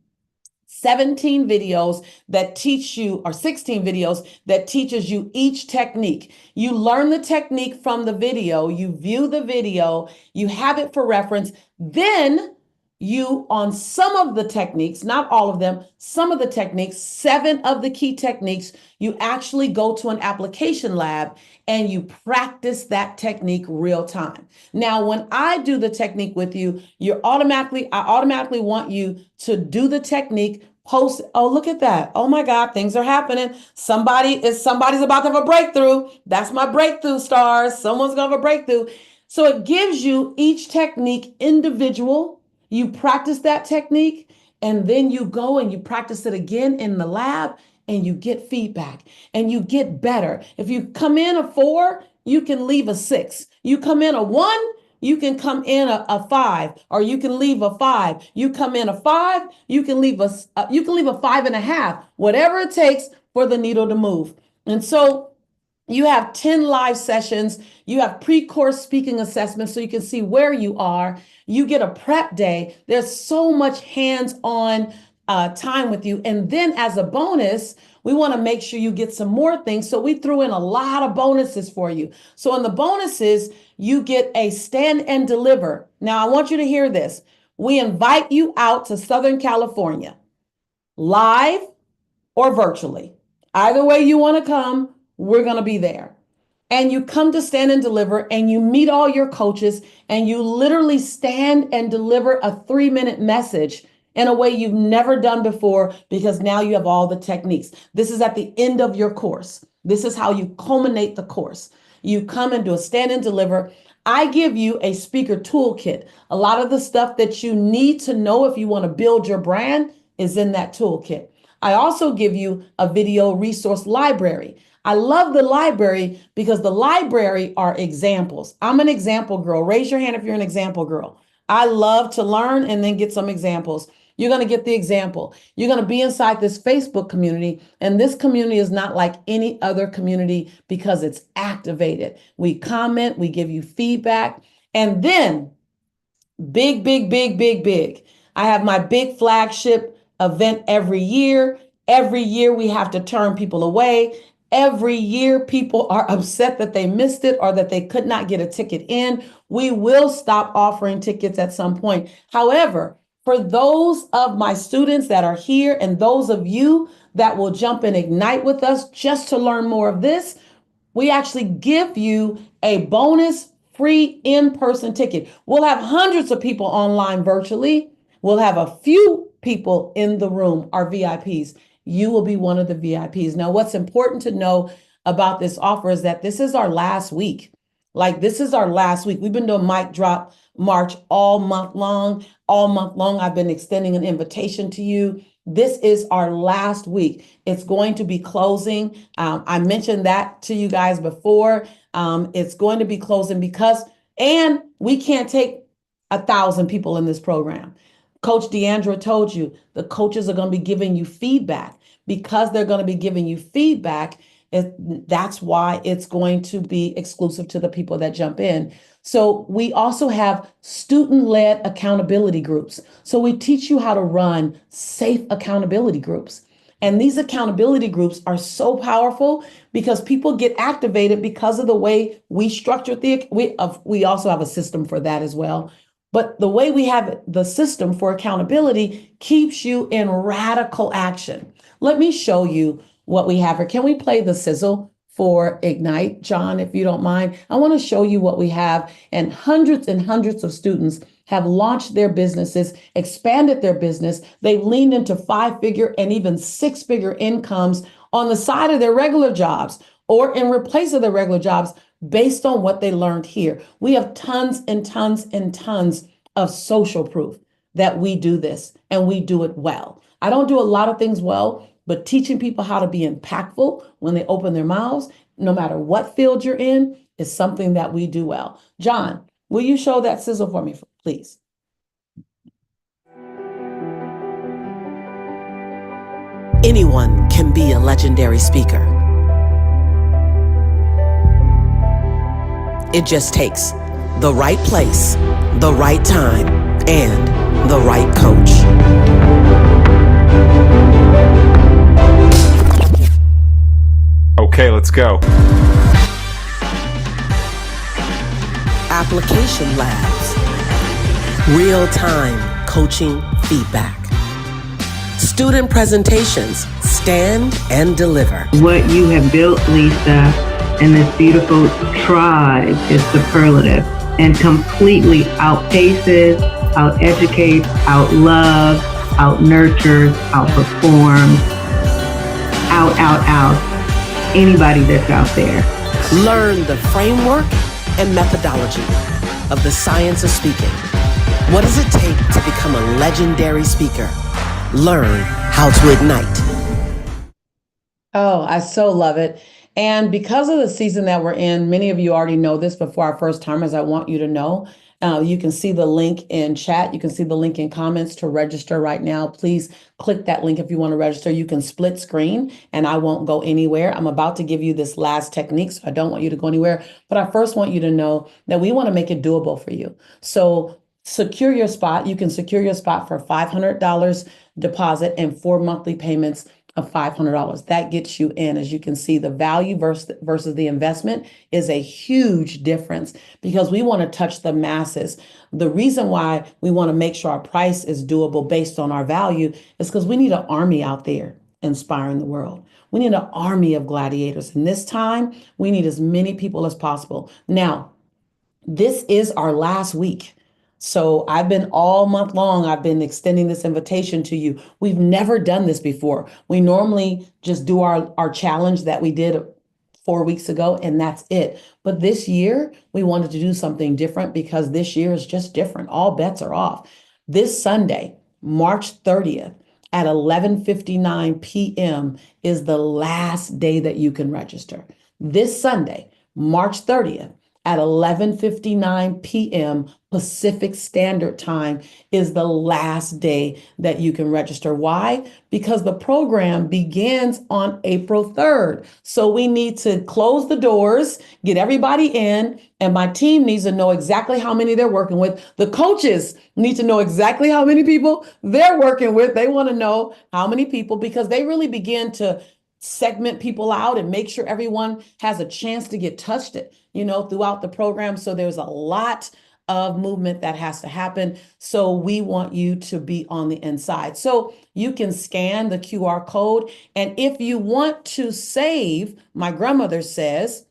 17 videos that teach you, or 16 videos that teaches you each technique. You learn the technique from the video, you view the video, you have it for reference. Then you, on some of the techniques, not all of them, some of the techniques, 7 of the key techniques, you actually go to an application lab and you practice that technique real time. Now, when I do the technique with you, I automatically want you to do the technique, post. Oh, look at that. Oh my God, things are happening. Somebody's about to have a breakthrough. That's my breakthrough stars. Someone's gonna have a breakthrough. So it gives you each technique individual. You practice that technique, and then you go and you practice it again in the lab, and you get feedback and you get better. If you come in a 4, you can leave a 6. You come in a 1, you can come in a 5, or you can leave a 5. You come in a 5, you can leave a 5.5. Whatever it takes for the needle to move. And so you have 10 live sessions. You have pre-course speaking assessments so you can see where you are. You get a prep day. There's so much hands-on time with you. And then as a bonus, we want to make sure you get some more things. So we threw in a lot of bonuses for you. So in the bonuses, you get a stand and deliver. Now, I want you to hear this. We invite you out to Southern California, live or virtually. Either way you want to come, we're going to be there. And you come to stand and deliver, and you meet all your coaches, and you literally stand and deliver a 3-minute message in a way you've never done before, because now you have all the techniques. This is at the end of your course. This is how you culminate the course. You come and do a stand and deliver. I give you a speaker toolkit. A lot of the stuff that you need to know if you want to build your brand is in that toolkit. I also give you a video resource library. I love the library because the library are examples. I'm an example girl. Raise your hand if you're an example girl. I love to learn and then get some examples. You're going to get the example. You're going to be inside this Facebook community, and this community is not like any other community because it's activated. We comment, we give you feedback, and then big, big, big, big, big. I have my big flagship event every year. Every year we have to turn people away. Every year people are upset that they missed it or that they could not get a ticket in. We will stop offering tickets at some point. However, for those of my students that are here and those of you that will jump and ignite with us just to learn more of this, we actually give you a bonus free in-person ticket. We'll have hundreds of people online virtually. We'll have a few people in the room, our VIPs. You will be one of the VIPs. Now, what's important to know about this offer is that this is our last week. Like, this is our last week. We've been doing mic drop March all month long. All month long, I've been extending an invitation to you. This is our last week. It's going to be closing. I mentioned that to you guys before. It's going to be closing and we can't take 1,000 people in this program. Coach Deandra told you the coaches are going to be giving you feedback. Because they're going to be giving you feedback, that's why it's going to be exclusive to the people that jump in. So we also have student-led accountability groups. So we teach you how to run safe accountability groups. And these accountability groups are so powerful because people get activated because of the way we structure we also have a system for that as well. But the way we have the system for accountability keeps you in radical action. Let me show you what we have here. Can we play the sizzle for Ignite, John, if you don't mind? I want to show you what we have. And hundreds of students have launched their businesses, expanded their business. They've leaned into 5-figure and even 6-figure incomes on the side of their regular jobs or in replace of their regular jobs based on what they learned here. We have tons and tons and tons of social proof that we do this and we do it well. I don't do a lot of things well, but teaching people how to be impactful when they open their mouths, no matter what field you're in, is something that we do well. John, will you show that sizzle for me, please? Anyone can be a legendary speaker. It just takes the right place, the right time, and the right coach. Okay, let's go. Application Labs. Real-time coaching feedback. Student presentations. Stand and deliver. What you have built, Lisa, and this beautiful tribe is superlative and completely outpaces, out-educates, out-loves, out-nurtures, out-performs, out anybody that's out there. Learn the framework and methodology of the science of speaking. What does it take to become a legendary speaker? Learn how to ignite. Oh, I so love it. And because of the season that we're in, many of you already know this, but for our first timers, I want you to know. You can see the link in chat. You can see the link in comments to register right now. Please click that link if you want to register. You can split screen and I won't go anywhere. I'm about to give you this last technique, so I don't want you to go anywhere. But I first want you to know that we want to make it doable for you. So secure your spot. You can secure your spot for $500 deposit and 4 monthly payments of $500. That gets you in. As you can see, the value versus the investment is a huge difference because we want to touch the masses. The reason why we want to make sure our price is doable based on our value is because we need an army out there inspiring the world. We need an army of gladiators. And this time, we need as many people as possible. Now, this is our last week. So I've been all month long, I've been extending this invitation to you. We've never done this before. We normally just do our challenge that we did 4 weeks ago, and that's it. But this year, we wanted to do something different because this year is just different. All bets are off. This Sunday, March 30th at 11:59 p.m. is the last day that you can register. This Sunday, March 30th, at 11:59 p.m. Pacific Standard Time is the last day that you can register. Why? Because the program begins on April 3rd. So we need to close the doors, get everybody in, and my team needs to know exactly how many they're working with. The coaches need to know exactly how many people they're working with. They want to know how many people because they really begin to segment people out and make sure everyone has a chance to get touched throughout the program. So there's a lot of movement that has to happen. So we want you to be on the inside. So you can scan the QR code. And if you want to save, my grandmother says,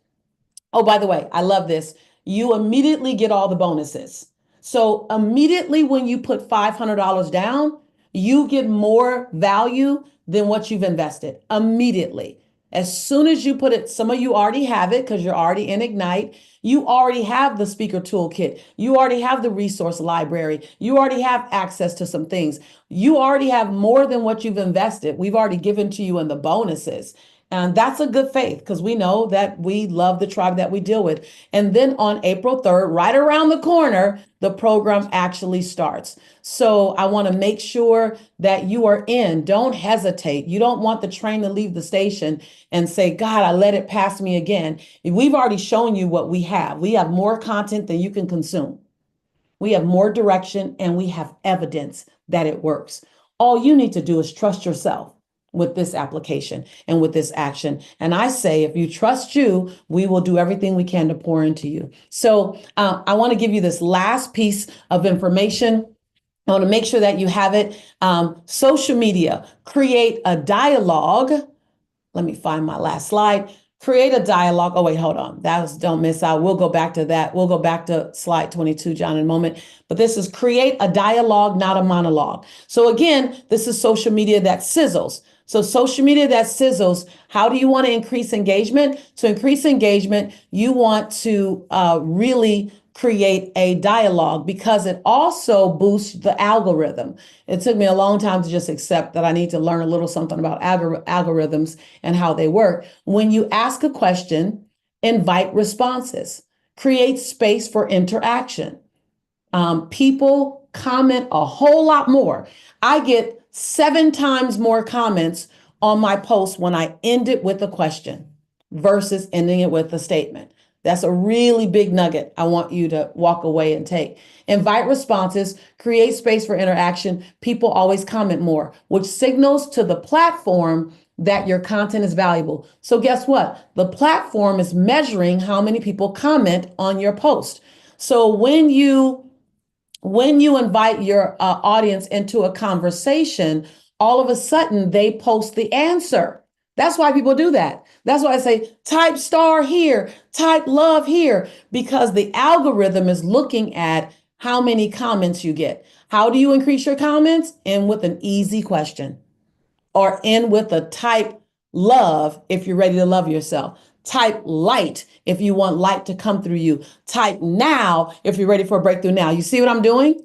oh, by the way, I love this. You immediately get all the bonuses. So immediately when you put $500 down, you get more value than what you've invested immediately. As soon as you put it, some of you already have it because you're already in Ignite. You already have the speaker toolkit. You already have the resource library. You already have access to some things. You already have more than what you've invested. We've already given to you in the bonuses. And that's a good faith because we know that we love the tribe that we deal with. And then on April 3rd, right around the corner, the program actually starts. So I want to make sure that you are in. Don't hesitate. You don't want the train to leave the station and say, God, I let it pass me again. We've already shown you what we have. We have more content than you can consume. We have more direction and we have evidence that it works. All you need to do is trust yourself with this application and with this action. And I say, if you trust you, we will do everything we can to pour into you. So I want to give you this last piece of information. I want to make sure that you have it. Social media, create a dialogue. Let me find my last slide. Create a dialogue. Oh, wait, hold on. Don't miss out. We'll go back to that. We'll go back to slide 22, John, in a moment. But this is create a dialogue, not a monologue. So again, this is social media that sizzles. So social media that sizzles, how do you want to increase engagement? To increase engagement, you want to really create a dialogue because it also boosts the algorithm. It took me a long time to just accept that I need to learn a little something about algorithms and how they work. When you ask a question, invite responses, create space for interaction. People comment a whole lot more. I get 7 times more comments on my post when I end it with a question versus ending it with a statement. That's a really big nugget I want you to walk away and take. Invite responses, create space for interaction. People always comment more, which signals to the platform that your content is valuable. So guess what? The platform is measuring how many people comment on your post. So when you invite your audience into a conversation, all of a sudden they post the answer. That's why people do that. That's why I say type star here, type love here, because the algorithm is looking at how many comments you get. How do you increase your comments? In with an easy question, or in with a type love if you're ready to love yourself. Type light if you want light to come through you. Type now if you're ready for a breakthrough now. You see what I'm doing?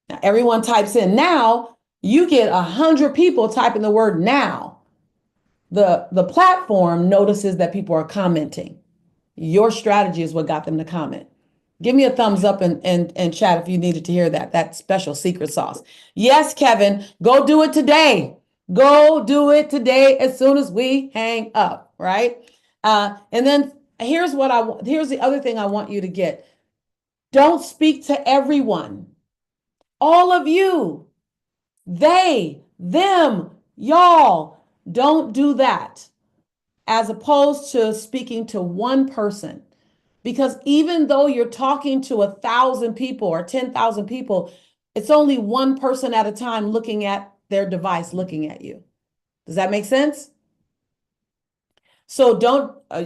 Now, everyone types in now, you get 100 people typing the word now. The platform notices that people are commenting. Your strategy is what got them to comment. Give me a thumbs up and chat if you needed to hear that special secret sauce. Yes, Kevin, go do it today. Go do it today as soon as we hang up, right? And then here's the other thing I want you to get. Don't speak to everyone. All of you, they, them, y'all, don't do that, as opposed to speaking to one person. Because even though you're talking to 1,000 people or 10,000 people, it's only one person at a time looking at their device, looking at you. Does that make sense? So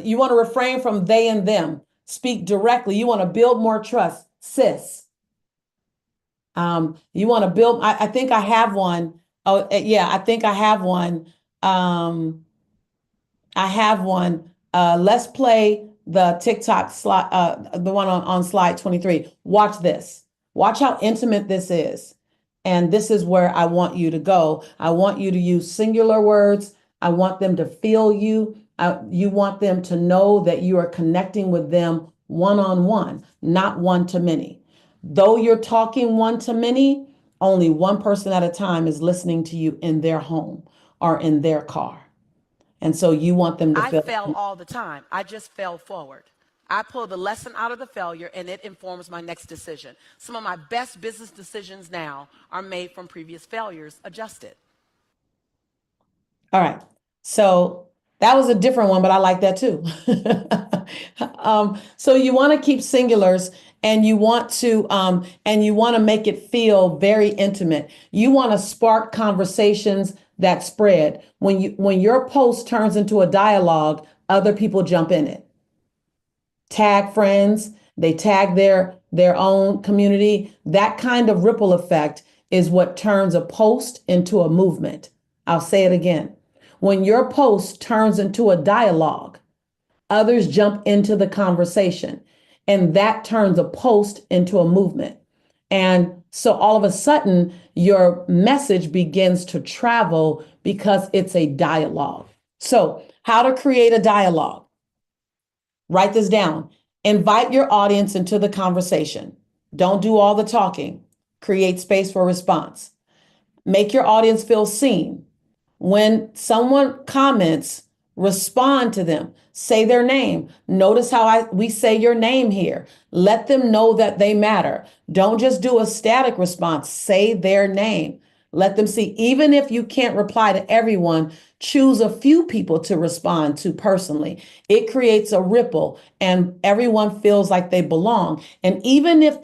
you want to refrain from they and them. Speak directly. You want to build more trust, sis. You want to build, I think I have one. Oh, yeah, I think I have one. I have one. Let's play the TikTok slide, the one on slide 23. Watch this. Watch how intimate this is. And this is where I want you to go. I want you to use singular words. I want them to feel you. You want them to know that you are connecting with them one-on-one, not one-to-many. Though you're talking one-to-many, only one person at a time is listening to you in their home or in their car. And so you want them to feel. I fail all the time. I just fail forward. I pull the lesson out of the failure and it informs my next decision. Some of my best business decisions now are made from previous failures adjusted. All right. So that was a different one, but I like that too. So you want to keep singulars, and you want to make it feel very intimate. You want to spark conversations that spread. When your post turns into a dialogue, other people jump in it. Tag friends, they tag their own community. That kind of ripple effect is what turns a post into a movement. I'll say it again. When your post turns into a dialogue, others jump into the conversation, and that turns a post into a movement. And so all of a sudden, your message begins to travel because it's a dialogue. So, how to create a dialogue? Write this down. Invite your audience into the conversation. Don't do all the talking. Create space for response. Make your audience feel seen. When someone comments, respond to them. Say their name. Notice how we say your name here. Let them know that they matter. Don't just do a static response. Say their name. Let them see. Even if you can't reply to everyone, choose a few people to respond to personally. It creates a ripple and everyone feels like they belong. And even if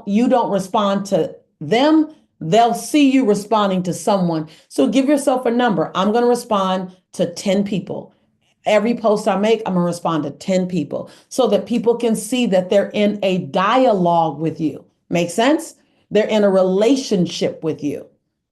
you don't respond to them, they'll see you responding to someone. So give yourself a number. I'm going to respond to 10 people. Every post I make, I'm going to respond to 10 people so that people can see that they're in a dialogue with you. Make sense? They're in a relationship with you,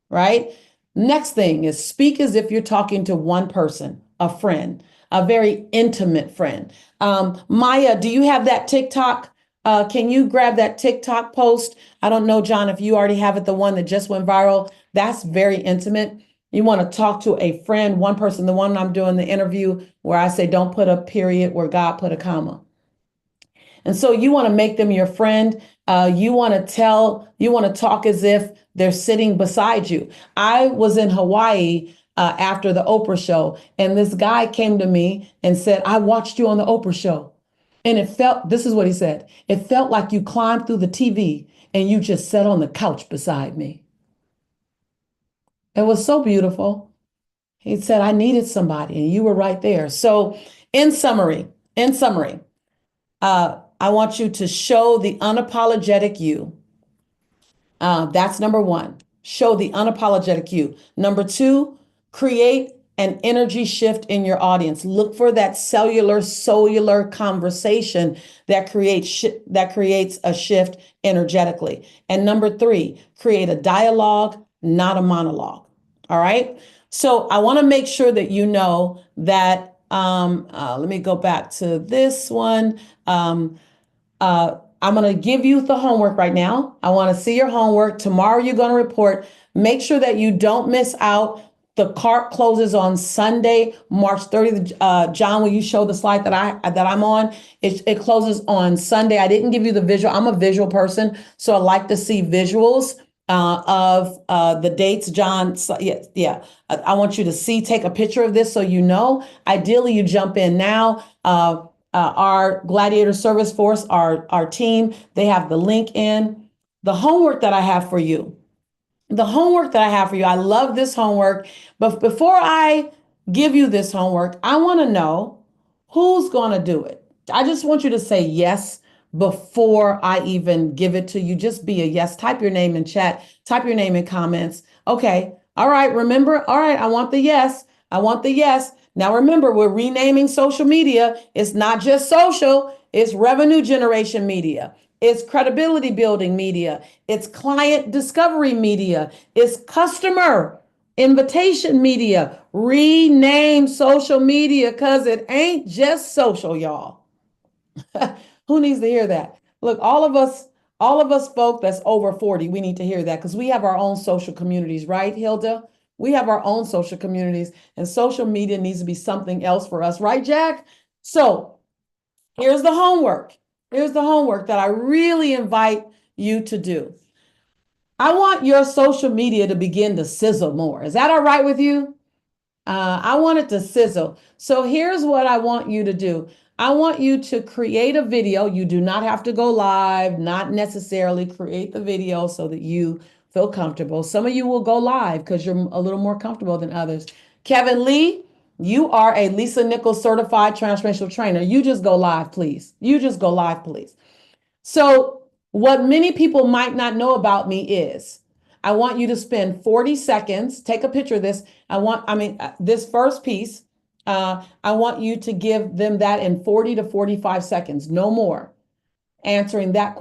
right? Next thing is speak as if you're talking to one person, a friend, a very intimate friend. Maya, do you have that TikTok? Can you grab that TikTok post? I don't know, John, if you already have it, the one that just went viral. That's very intimate. You want to talk to a friend, one person, the one I'm doing the interview where I say, don't put a period where God put a comma. And so you want to make them your friend. You want to talk as if they're sitting beside you. I was in Hawaii after the Oprah show, and this guy came to me and said, I watched you on the Oprah show. And this is what he said, it felt like you climbed through the TV and you just sat on the couch beside me. It was so beautiful. He said, I needed somebody, and you were right there. So, in summary, in summary, I want you to show the unapologetic you. That's number one. Show the unapologetic you. Number two, create an energy shift in your audience. Look for that cellular conversation that creates a shift energetically. And number three, create a dialogue, not a monologue. All right. So I want to make sure that you know that. Let me go back to this one. I'm going to give you the homework right now. I want to see your homework. Tomorrow you're going to report. Make sure that you don't miss out. The cart closes on Sunday, March 30th. John, will you show the slide that I'm on? It closes on Sunday. I didn't give you the visual. I'm a visual person, so I like to see visuals of the dates. John, yeah. I want you to take a picture of this so you know. Ideally, you jump in now. Our Gladiator Service Force, our team, they have the link in. The homework that I have for you, I love this homework. But before I give you this homework, I want to know who's going to do it. I just want you to say yes before I even give it to you. Just be a yes. Type your name in chat. Type your name in comments. Okay. All right. Remember. All right. I want the yes. I want the yes. Now, remember, we're renaming social media. It's not just social. It's revenue generation media. It's credibility building media. It's client discovery media. It's customer invitation media. Rename social media because it ain't just social, y'all. Who needs to hear that? Look, all of us folk that's over 40, we need to hear that because we have our own social communities, right, Hilda? We have our own social communities, and social media needs to be something else for us, right, Jack? So here's the homework. Here's the homework that I really invite you to do. I want your social media to begin to sizzle more. Is that all right with you? I want it to sizzle. So here's what I want you to do. I want you to create a video. You do not have to go live, not necessarily create the video so that you feel comfortable. Some of you will go live because you're a little more comfortable than others. Kevin Lee, you are a Lisa Nichols certified transformational trainer. You just go live, please. You just go live, please. So what many people might not know about me is I want you to spend 40 seconds, take a picture of this. This first piece, I want you to give them that in 40 to 45 seconds, no more, answering that,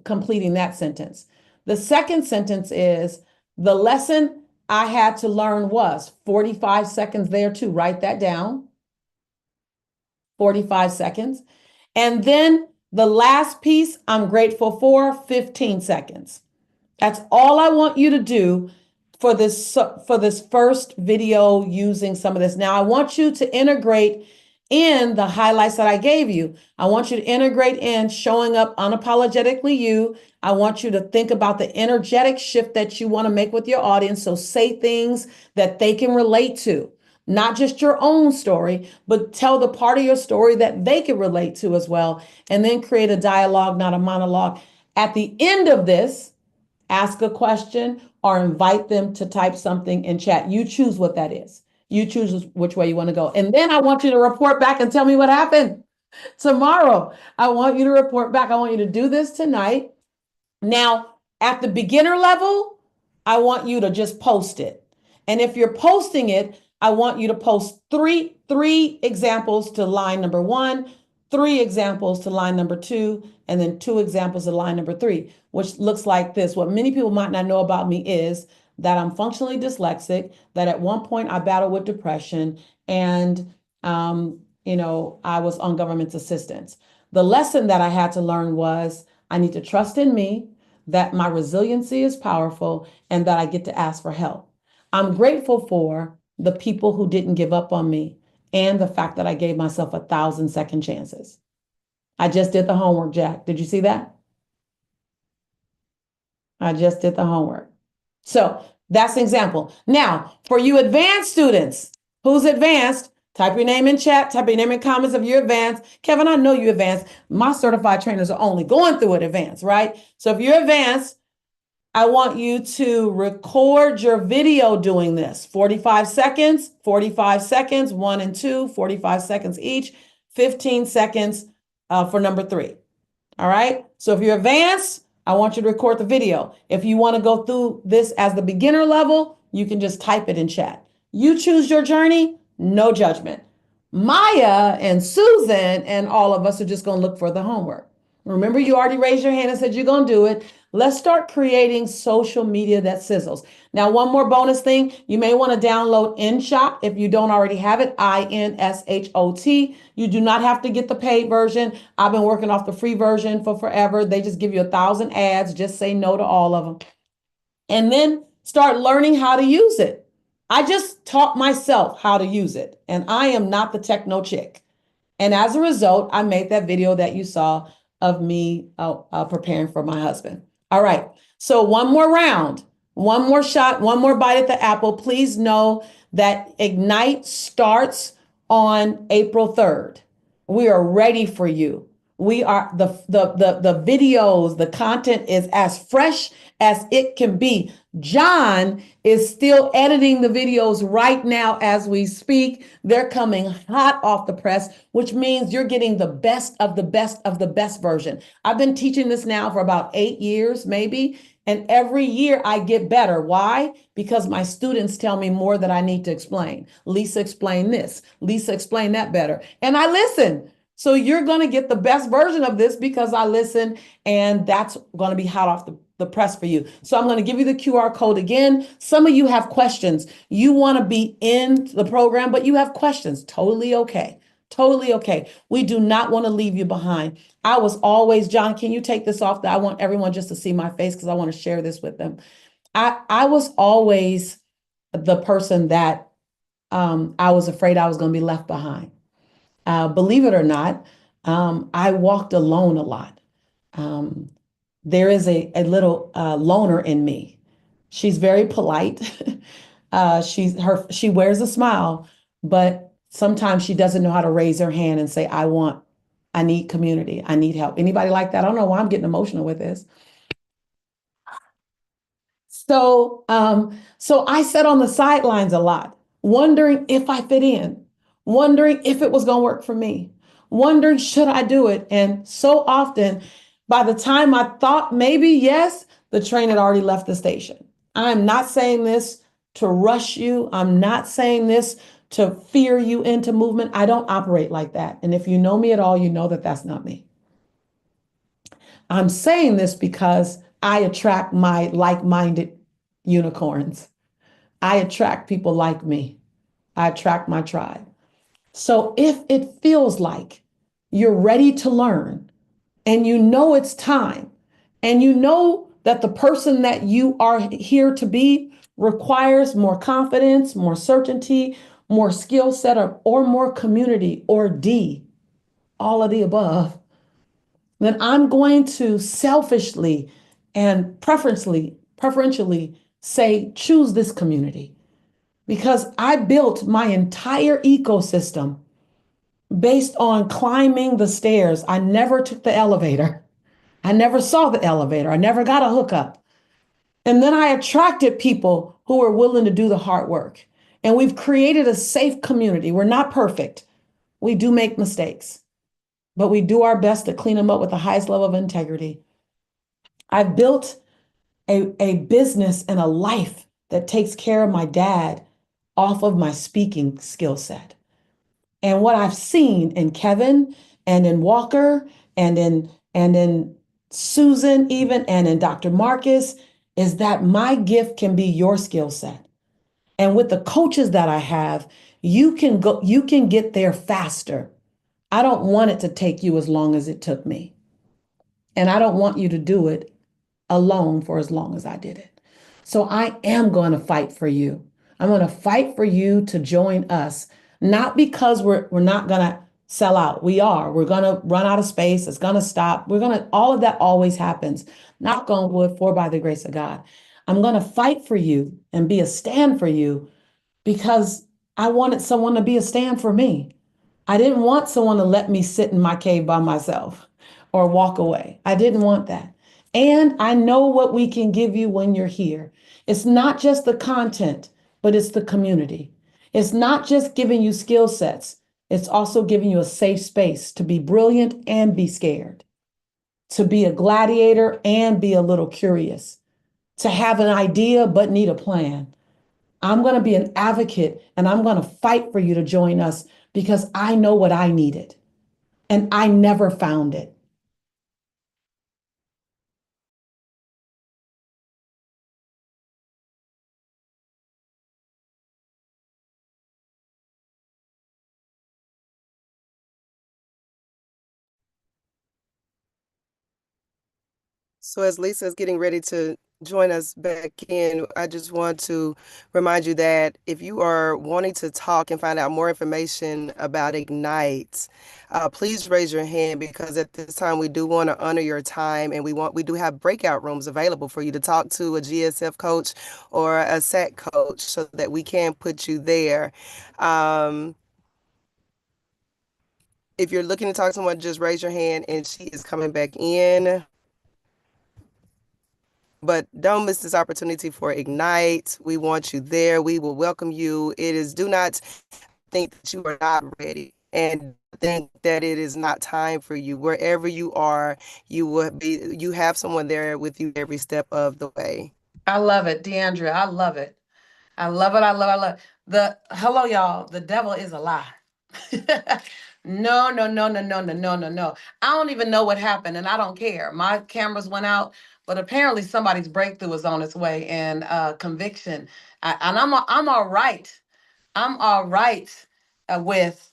completing that sentence. The second sentence is the lesson I had to learn was 45 seconds there too. Write that down. 45 seconds. And then the last piece, I'm grateful for 15 seconds. That's all I want you to do for this first video using some of this. Now, I want you to integrate in the highlights that I gave you. I want you to integrate in showing up unapologetically you. I want you to think about the energetic shift that you want to make with your audience. So say things that they can relate to, not just your own story, but tell the part of your story that they can relate to as well. And then create a dialogue, not a monologue. At the end of this, ask a question or invite them to type something in chat. You choose what that is. You choose which way you want to go. And then I want you to report back and tell me what happened tomorrow. I want you to report back. I want you to do this tonight. Now, at the beginner level, I want you to just post it. And if you're posting it, I want you to post three examples to line number 1, 3 examples to line number 2, and then 2 examples to line number 3, which looks like this. What many people might not know about me is that I'm functionally dyslexic, that at one point I battled with depression, and I was on government assistance. The lesson that I had to learn was I need to trust in me, that my resiliency is powerful, and that I get to ask for help. I'm grateful for the people who didn't give up on me and the fact that I gave myself 1,000 second chances. I just did the homework, Jack. Did you see that? I just did the homework. So that's an example. Now, for you advanced students, who's advanced? Type your name in chat, type your name in comments if you're advanced. Kevin, I know you're advanced. My certified trainers are only going through it advanced, right? So if you're advanced, I want you to record your video doing this. 45 seconds, 1 and 2, 45 seconds each, 15 seconds for number 3. All right. So if you're advanced, I want you to record the video. If you want to go through this as the beginner level, you can just type it in chat. You choose your journey, no judgment. Maya and Susan and all of us are just going to look for the homework. Remember, you already raised your hand and said you're going to do it. Let's start creating social media that sizzles. Now, one more bonus thing. You may want to download InShot if you don't already have it, INSHOT. You do not have to get the paid version. I've been working off the free version for forever. They just give you 1,000 ads. Just say no to all of them. And then start learning how to use it. I just taught myself how to use it, and I am not the techno chick. And as a result, I made that video that you saw of me preparing for my husband. All right. So one more round, one more shot, one more bite at the apple. Please know that Ignite starts on April 3rd. We are ready for you. We are the videos, the content is as fresh as it can be. John is still editing the videos right now as we speak. They're coming hot off the press, which means you're getting the best of the best of the best version. I've been teaching this now for about 8 years, maybe. And every year I get better. Why? Because my students tell me more that I need to explain. Lisa, explain this. Lisa, explain that better. And I listen. So you're going to get the best version of this because I listen, and that's going to be hot off the press for you. So I'm going to give you the QR code again. Some of you have questions. You want to be in the program, but you have questions. Totally okay. Totally okay. We do not want to leave you behind. I was always, John, can you take this off? I want everyone just to see my face because I want to share this with them. I was always the person that I was afraid I was going to be left behind. Believe it or not, I walked alone a lot. There is a little loner in me. She's very polite. She wears a smile, but sometimes she doesn't know how to raise her hand and say, I need community. I need help. Anybody like that? I don't know why I'm getting emotional with this. So I sat on the sidelines a lot, wondering if I fit in, wondering if it was going to work for me, wondering, should I do it? And so often, by the time I thought maybe yes, the train had already left the station. I'm not saying this to rush you. I'm not saying this to fear you into movement. I don't operate like that. And if you know me at all, you know that that's not me. I'm saying this because I attract my like-minded unicorns. I attract people like me. I attract my tribe. So if it feels like you're ready to learn and you know it's time and you know that the person that you are here to be requires more confidence, more certainty, more skill set, or more community, or D, all of the above, then I'm going to selfishly and preferentially say, choose this community. Because I built my entire ecosystem based on climbing the stairs. I never took the elevator. I never saw the elevator. I never got a hookup. And then I attracted people who were willing to do the hard work. And we've created a safe community. We're not perfect. We do make mistakes, but we do our best to clean them up with the highest level of integrity. I've built a business and a life that takes care of my dad off of my speaking skill set. And what I've seen in Kevin and in Walker and in Susan even and in Dr. Marcus is that my gift can be your skill set. And with the coaches that I have, you can get there faster. I don't want it to take you as long as it took me. And I don't want you to do it alone for as long as I did it. So I am going to fight for you. I'm going to fight for you to join us, not because we're not going to sell out. We are. We're going to run out of space. It's going to stop. All of that always happens. Knock on wood, for by the grace of God. I'm going to fight for you and be a stand for you because I wanted someone to be a stand for me. I didn't want someone to let me sit in my cave by myself or walk away. I didn't want that. And I know what we can give you when you're here. It's not just the content, but it's the community. It's not just giving you skill sets, it's also giving you a safe space to be brilliant and be scared, to be a gladiator and be a little curious, to have an idea but need a plan. I'm going to be an advocate and I'm going to fight for you to join us because I know what I needed and I never found it. So as Lisa is getting ready to join us back in, I just want to remind you that if you are wanting to talk and find out more information about Ignite, please raise your hand because at this time we do want to honor your time and we do have breakout rooms available for you to talk to a GSF coach or a SAT coach so that we can put you there. Um, if you're looking to talk to someone, just raise your hand and she is coming back in. But don't miss this opportunity for Ignite. We want you there. We will welcome you. Do not think that you are not ready and think that it is not time for you. Wherever you are, you have someone there with you every step of the way. I love it, Deandra. I love it. I love it. I love it. I love it. Hello, y'all. The devil is a lie. No, no, no, no, no, no, no, no, no. I don't even know what happened and I don't care. My cameras went out, but apparently somebody's breakthrough is on its way and conviction. I'm all right. I'm all right with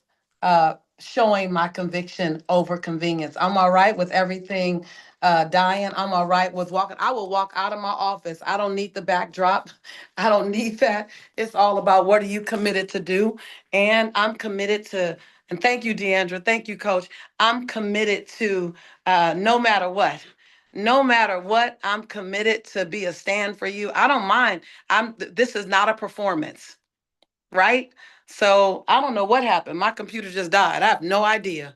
showing my conviction over convenience. I'm all right with everything dying. I'm all right with walking. I will walk out of my office. I don't need the backdrop. I don't need that. It's all about what are you committed to do? And I'm committed to, and thank you, Deandra. Thank you, Coach. I'm committed to no matter what. No matter what, I'm committed to be a stand for you. I don't mind. This is not a performance, right? So I don't know what happened. My computer just died. I have no idea.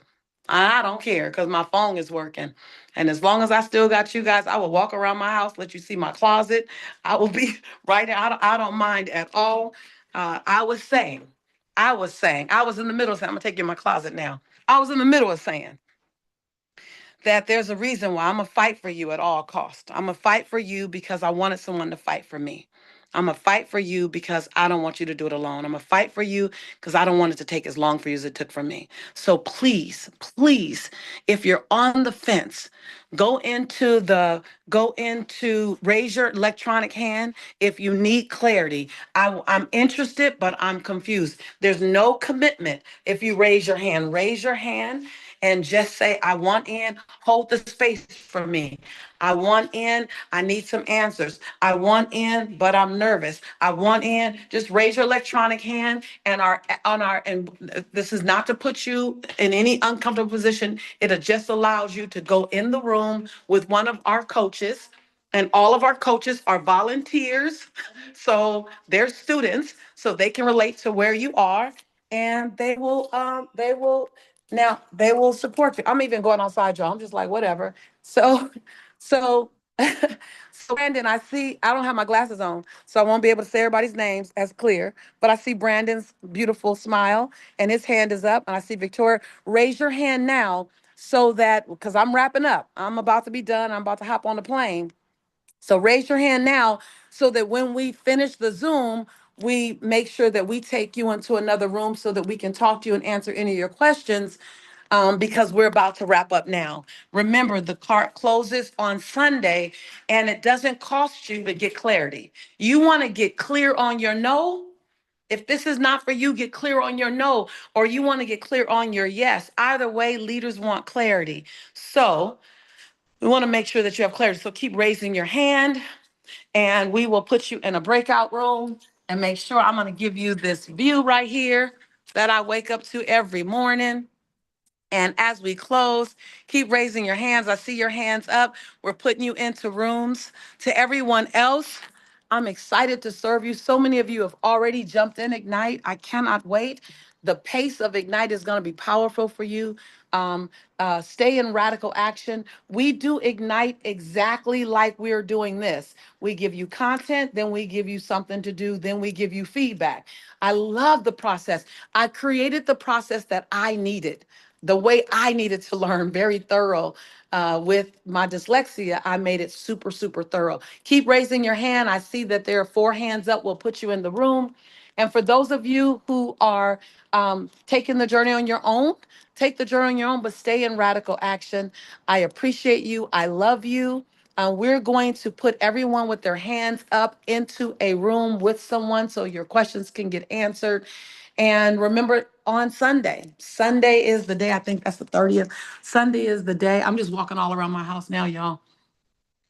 I don't care because my phone is working. And as long as I still got you guys, I will walk around my house, let you see my closet. I will be right there. I don't mind at all. I was in the middle of saying, I'm going to take you in my closet now. I was in the middle of saying, that there's a reason why I'm gonna fight for you at all costs. I'm gonna fight for you because I wanted someone to fight for me. I'm gonna fight for you because I don't want you to do it alone. I'm gonna fight for you because I don't want it to take as long for you as it took for me. So please, please, if you're on the fence, go into raise your electronic hand if you need clarity. I'm interested, but I'm confused. There's no commitment. If you raise your hand and just say, I want in, hold the space for me. I want in, I need some answers. I want in, but I'm nervous. I want in, just raise your electronic hand and this is not to put you in any uncomfortable position. It just allows you to go in the room with one of our coaches, and all of our coaches are volunteers. So they're students, so they can relate to where you are and they will support you. I'm even going outside, y'all. I'm just like, whatever. So, so Brandon, I don't have my glasses on, so I won't be able to say everybody's names as clear, but I see Brandon's beautiful smile and his hand is up. And I see Victoria, raise your hand now so that, because I'm wrapping up, I'm about to be done. I'm about to hop on the plane. So raise your hand now so that when we finish the Zoom, we make sure that we take you into another room so that we can talk to you and answer any of your questions because we're about to wrap up now. Remember, the cart closes on Sunday and it doesn't cost you to get clarity. You want to get clear on your no. If this is not for you, get clear on your no, or you want to get clear on your yes. Either way, leaders want clarity. So we want to make sure that you have clarity. So keep raising your hand and we will put you in a breakout room and make sure I'm going to give you this view right here that I wake up to every morning. And as we close, keep raising your hands. I see your hands up. We're putting you into rooms. To everyone else, I'm excited to serve you. So many of you have already jumped in Ignite. I cannot wait. The pace of Ignite is going to be powerful for you. Stay in radical action. We do Ignite exactly like we're doing this. We give you content, then we give you something to do, then we give you feedback. I love the process. I created the process that I needed, the way I needed to learn, very thorough. With my dyslexia, I made it super, super thorough. Keep raising your hand. I see that there are 4 hands up. We'll put you in the room. And for those of you who are taking the journey on your own, take the journey on your own, but stay in radical action. I appreciate you. I love you. We're going to put everyone with their hands up into a room with someone so your questions can get answered. And remember, on Sunday is the day, I think that's the 30th. Sunday is the day. I'm just walking all around my house now, y'all.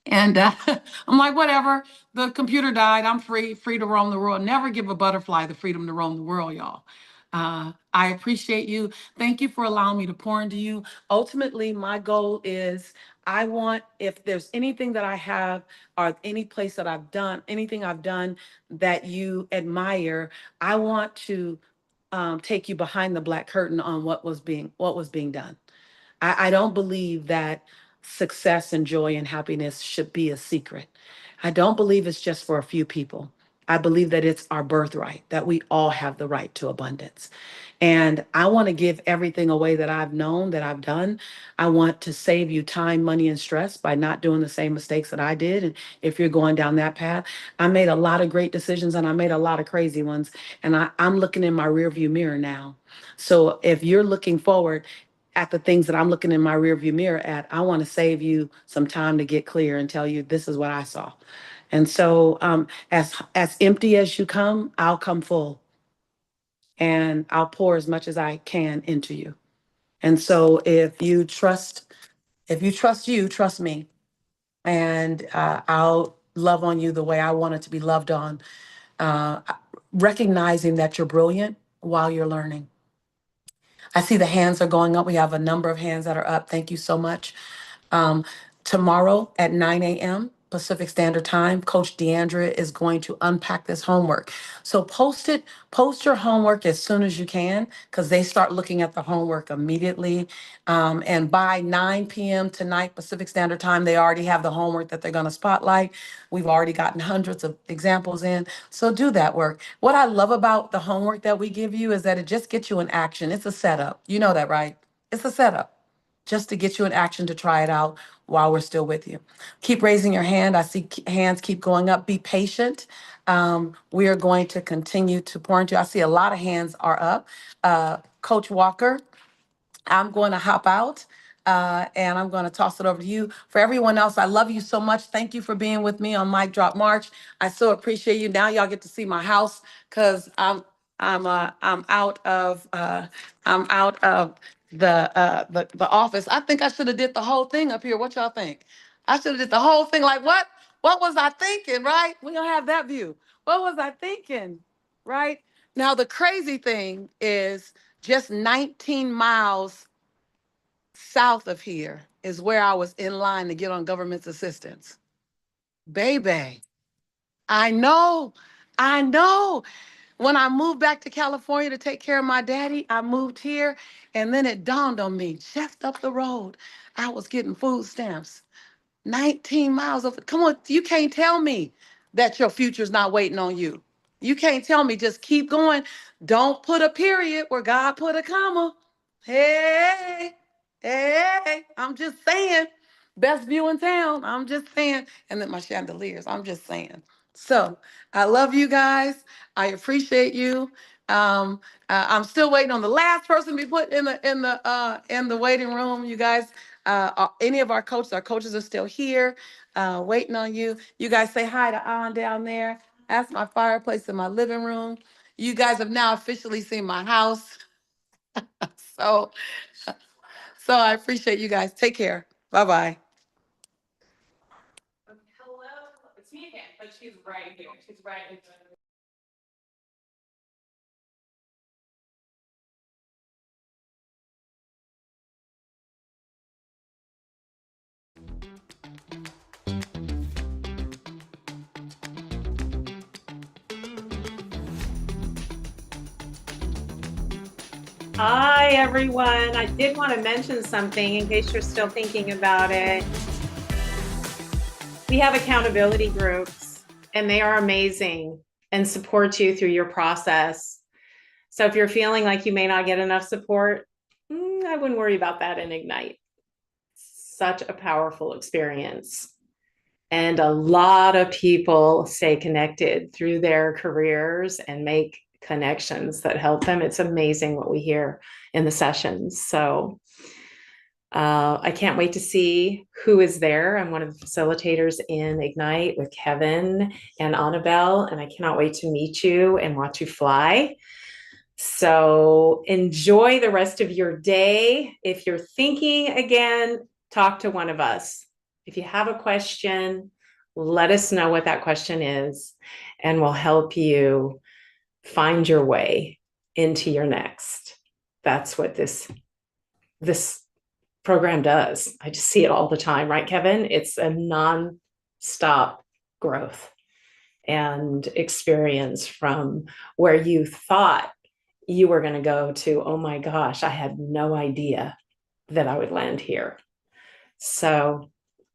And I'm like, whatever. The computer died. I'm free to roam the world. Never give a butterfly the freedom to roam the world, y'all. I appreciate you. Thank you for allowing me to pour into you. Ultimately, my goal is I want, if there's anything that I have or any place that I've done, anything I've done that you admire, I want to take you behind the black curtain on what was being done. I don't believe that success and joy and happiness should be a secret. I don't believe it's just for a few people. I believe that it's our birthright, that we all have the right to abundance. And I want to give everything away that I've known, that I've done. I want to save you time, money, and stress by not doing the same mistakes that I did. And if you're going down that path, I made a lot of great decisions and I made a lot of crazy ones. And I'm looking in my rearview mirror now. So if you're looking forward, at the things that I'm looking in my rearview mirror at, I want to save you some time to get clear and tell you this is what I saw. And so, as empty as you come, I'll come full, and I'll pour as much as I can into you. And so, if you trust you, trust me, and I'll love on you the way I want it to be loved on, uh, recognizing that you're brilliant while you're learning. I see the hands are going up. We have a number of hands that are up. Thank you so much. Um, Tomorrow at 9 a.m. Pacific Standard Time, Coach Deandra is going to unpack this homework. So post your homework as soon as you can, because they start looking at the homework immediately. And by 9 p.m. tonight, Pacific Standard Time, they already have the homework that they're going to spotlight. We've already gotten hundreds of examples in. So do that work. What I love about the homework that we give you is that it just gets you in action. It's a setup. You know that, right? It's a setup just to get you in action to try it out while we're still with you. Keep raising your hand. I see hands keep going up. Be patient. We are going to continue to pour into you. I see a lot of hands are up. Coach Walker, I'm going to hop out and I'm going to toss it over to you. For everyone else, I love you so much. Thank you for being with me on Mic Drop March. I so appreciate you. Now y'all get to see my house because I'm out of the office. I think I should have did the whole thing up here. What y'all think? I should have did the whole thing. Like what? What was I thinking? Right? We don't have that view. What was I thinking? Right? Now the crazy thing is just 19 miles south of here is where I was in line to get on government's assistance. Baby, I know, I know. When I moved back to California to take care of my daddy, I moved here and then it dawned on me just up the road, I was getting food stamps. 19 miles of, come on, you can't tell me that your future's not waiting on you. You can't tell me, just keep going. Don't put a period where God put a comma. Hey, hey, I'm just saying. Best view in town. I'm just saying. And then my chandeliers. I'm just saying. So I love you guys. I appreciate you. I'm still waiting on the last person to be put in the waiting room. You guys, any of our coaches are still here, waiting on you. You guys say hi to Ann down there. That's my fireplace in my living room. You guys have now officially seen my house. So, so I appreciate you guys. Take care. Bye bye. Hello, it's me again, but she's right here. She's right here. Hi, everyone. I did want to mention something in case you're still thinking about it. We have accountability groups, and they are amazing and support you through your process. So if you're feeling like you may not get enough support, I wouldn't worry about that in Ignite. Such a powerful experience. And a lot of people stay connected through their careers and make connections that help them. It's amazing what we hear in the sessions. So I can't wait to see who is there. I'm one of the facilitators in Ignite with Kevin and Annabelle, and I cannot wait to meet you and watch you fly. So enjoy the rest of your day. If you're thinking again, talk to one of us. If you have a question, let us know what that question is, and we'll help you find your way into your next. That's what this program does. I just see it all the time, right, Kevin? It's a non-stop growth and experience from where you thought you were going to go to, oh my gosh, I had no idea that I would land here. So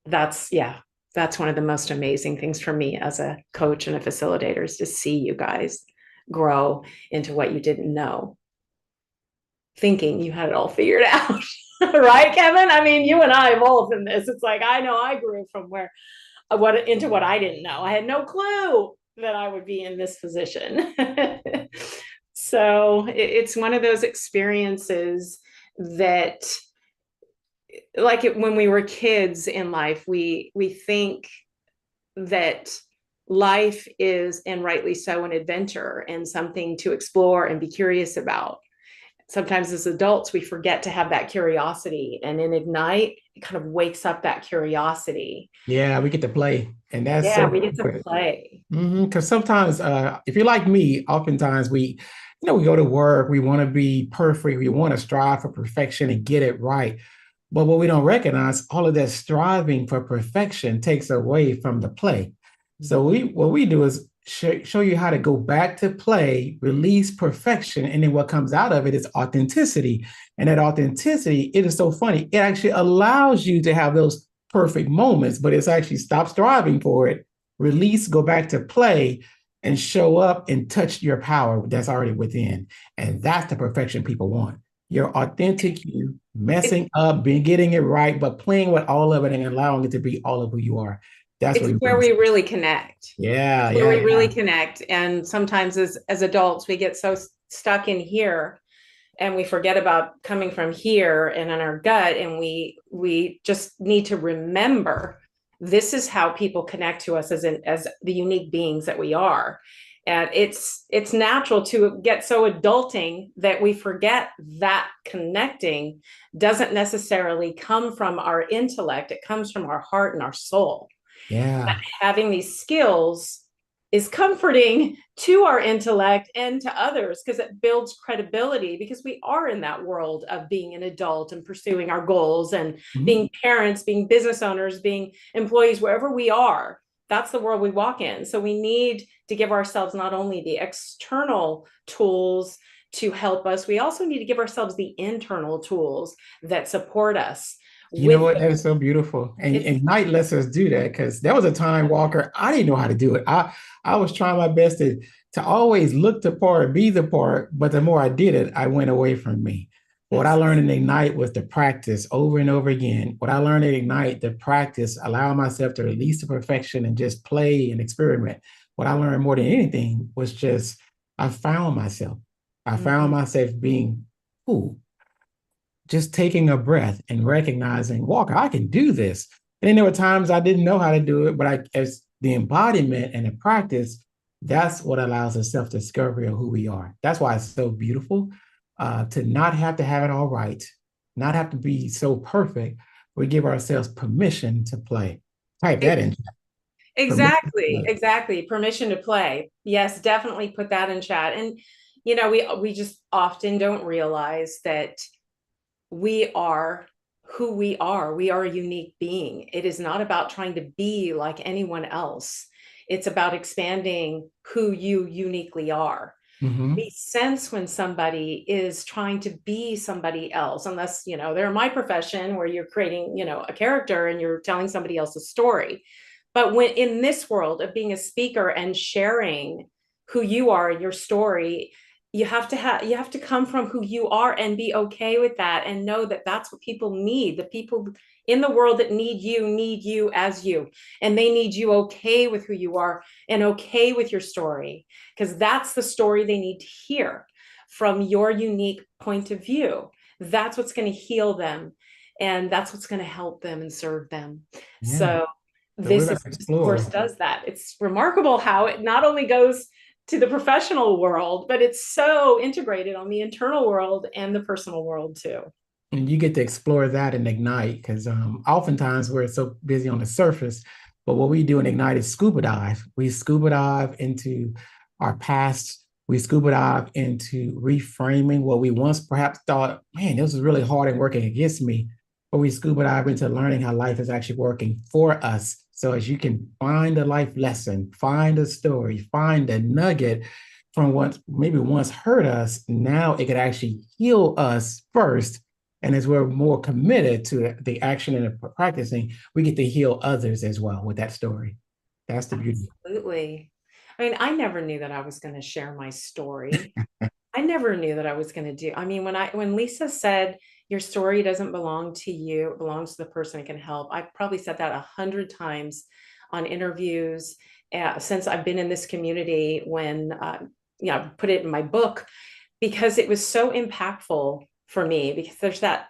that's one of the most amazing things for me as a coach and a facilitator, is to see you guys grow into what you didn't know, thinking you had it all figured out. Right, Kevin? I mean, you and I evolved in this. It's like, I know I grew from into what I didn't know. I had no clue that I would be in this position. So it's one of those experiences that, like when we were kids in life, we think that life is, and rightly so, an adventure and something to explore and be curious about. Sometimes as adults, we forget to have that curiosity. And in Ignite, it kind of wakes up that curiosity. Yeah, we get to play. And that's we get to play. Because sometimes, if you're like me, oftentimes we go to work, we want to be perfect, we want to strive for perfection and get it right. But what we don't recognize, all of that striving for perfection takes away from the play. So what we do is show you how to go back to play, release perfection, and then what comes out of it is authenticity. And that authenticity, it is so funny. It actually allows you to have those perfect moments, but it's actually stop striving for it, release, go back to play, and show up and touch your power that's already within. And that's the perfection people want. Your authentic you, messing up, getting it right, but playing with all of it and allowing it to be all of who you are. That's where we really connect. Yeah. We really connect. And sometimes as adults, we get so stuck in here and we forget about coming from here and in our gut. And we just need to remember this is how people connect to us as the unique beings that we are. And it's natural to get so adulting that we forget that connecting doesn't necessarily come from our intellect. It comes from our heart and our soul. Yeah. But having these skills is comforting to our intellect and to others, because it builds credibility, because we are in that world of being an adult and pursuing our goals and being parents, being business owners, being employees, wherever we are. That's the world we walk in. So we need to give ourselves not only the external tools to help us, we also need to give ourselves the internal tools that support us. You know what? That is so beautiful. And Ignite lets us do that, because there was a time, Walker, I didn't know how to do it. I was trying my best to always look the part, be the part, but the more I did it, I went away from me. What I learned in Ignite was the practice over and over again. What I learned in Ignite, the practice, allowing myself to release the perfection and just play and experiment. What I learned more than anything was just, I found myself. I found myself being cool. Just taking a breath and recognizing, Walker, I can do this. And then there were times I didn't know how to do it, but as the embodiment and the practice, that's what allows us self-discovery of who we are. That's why it's so beautiful to not have to have it all right, not have to be so perfect. We give ourselves permission to play. Type that in. Exactly. Permission to play. Yes, definitely put that in chat. And, we just often don't realize that we are who we are. We are a unique being. It is not about trying to be like anyone else. It's about expanding who you uniquely are. Mm-hmm. We sense when somebody is trying to be somebody else, unless, they're in my profession where you're creating, a character and you're telling somebody else's story. But when in this world of being a speaker and sharing who you are and your story, you have to come from who you are and be okay with that and know that that's what people need. The people in the world that need you as you, and they need you okay with who you are and okay with your story, because that's the story they need to hear from your unique point of view. That's what's going to heal them, and that's what's going to help them and serve them. Yeah. So So we're this going to course explore. does that. It's remarkable how it not only goes to the professional world, but it's so integrated on the internal world and the personal world too. And you get to explore that in Ignite, because oftentimes we're so busy on the surface. But what we do in Ignite is scuba dive. We scuba dive into our past. We scuba dive into reframing what we once perhaps thought, man, this is really hard and working against me. But we scuba dive into learning how life is actually working for us. So as you can find a life lesson, find a story, find a nugget from what maybe once hurt us, now it could actually heal us first. And as we're more committed to the action and the practicing, we get to heal others as well with that story. That's the beauty. Absolutely. I mean, I never knew that I was going to share my story. I never knew that I was going to do. I mean, when Lisa said your story doesn't belong to you, it belongs to the person it can help, I probably said that 100 times on interviews since I've been in this community. When I put it in my book, because it was so impactful for me, because there's that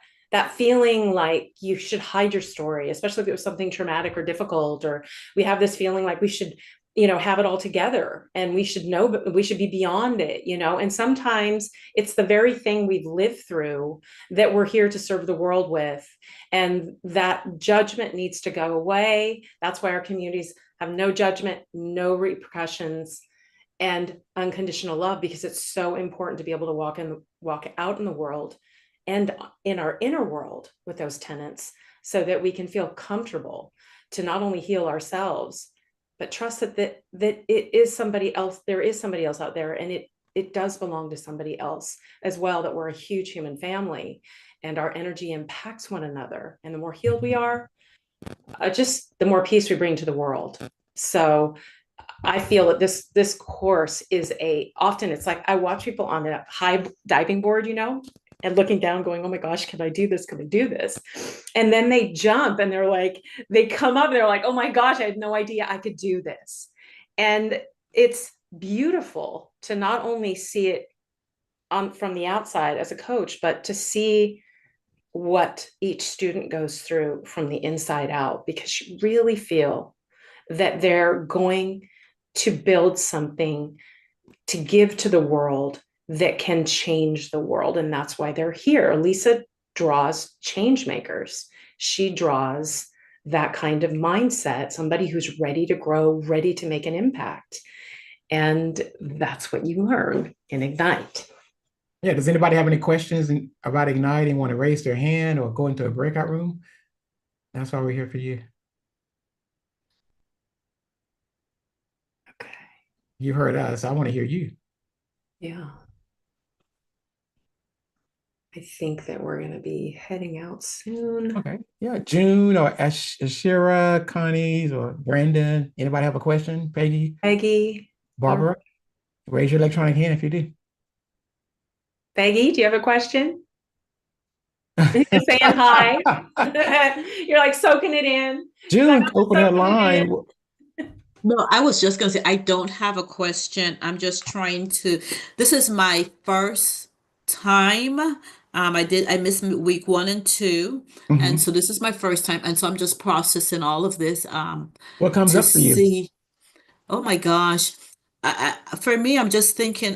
feeling like you should hide your story, especially if it was something traumatic or difficult, or we have this feeling like we should have it all together and we should know, but we should be beyond it, and sometimes it's the very thing we've lived through that we're here to serve the world with, and that judgment needs to go away. That's why our communities have no judgment, no repercussions, and unconditional love, because it's so important to be able to walk out in the world and in our inner world with those tenets, so that we can feel comfortable to not only heal ourselves, but trust that it is somebody else. There is somebody else out there, and it does belong to somebody else as well, that we're a huge human family and our energy impacts one another. And the more healed we are, just the more peace we bring to the world. So I feel that this course is often it's like I watch people on a high diving board, and looking down going, oh my gosh, can I do this? Can I do this? And then they jump and they come up and they're like, oh my gosh, I had no idea I could do this. And it's beautiful to not only see it from the outside as a coach, but to see what each student goes through from the inside out, because you really feel that they're going to build something to give to the world that can change the world. And that's why they're here. Lisa draws change makers. She draws that kind of mindset, somebody who's ready to grow, ready to make an impact. And that's what you learn in Ignite. Yeah. Does anybody have any questions about Ignite and want to raise their hand or go into a breakout room? That's why we're here for you. Okay. You heard us. I want to hear you. Yeah. I think that we're going to be heading out soon. Okay. Yeah. June or Ashira, Connie, or Brandon. Anybody have a question? Peggy. Barbara? Raise your electronic hand if you do. Peggy, do you have a question? You're saying hi. You're like soaking it in. June, open her line. No, I was just going to say, I don't have a question. I'm just trying to, this is my first time. I missed week 1 and 2. And so this is my first time. And so I'm just processing all of this What comes to up for you? see. Oh my gosh. For me, I'm just thinking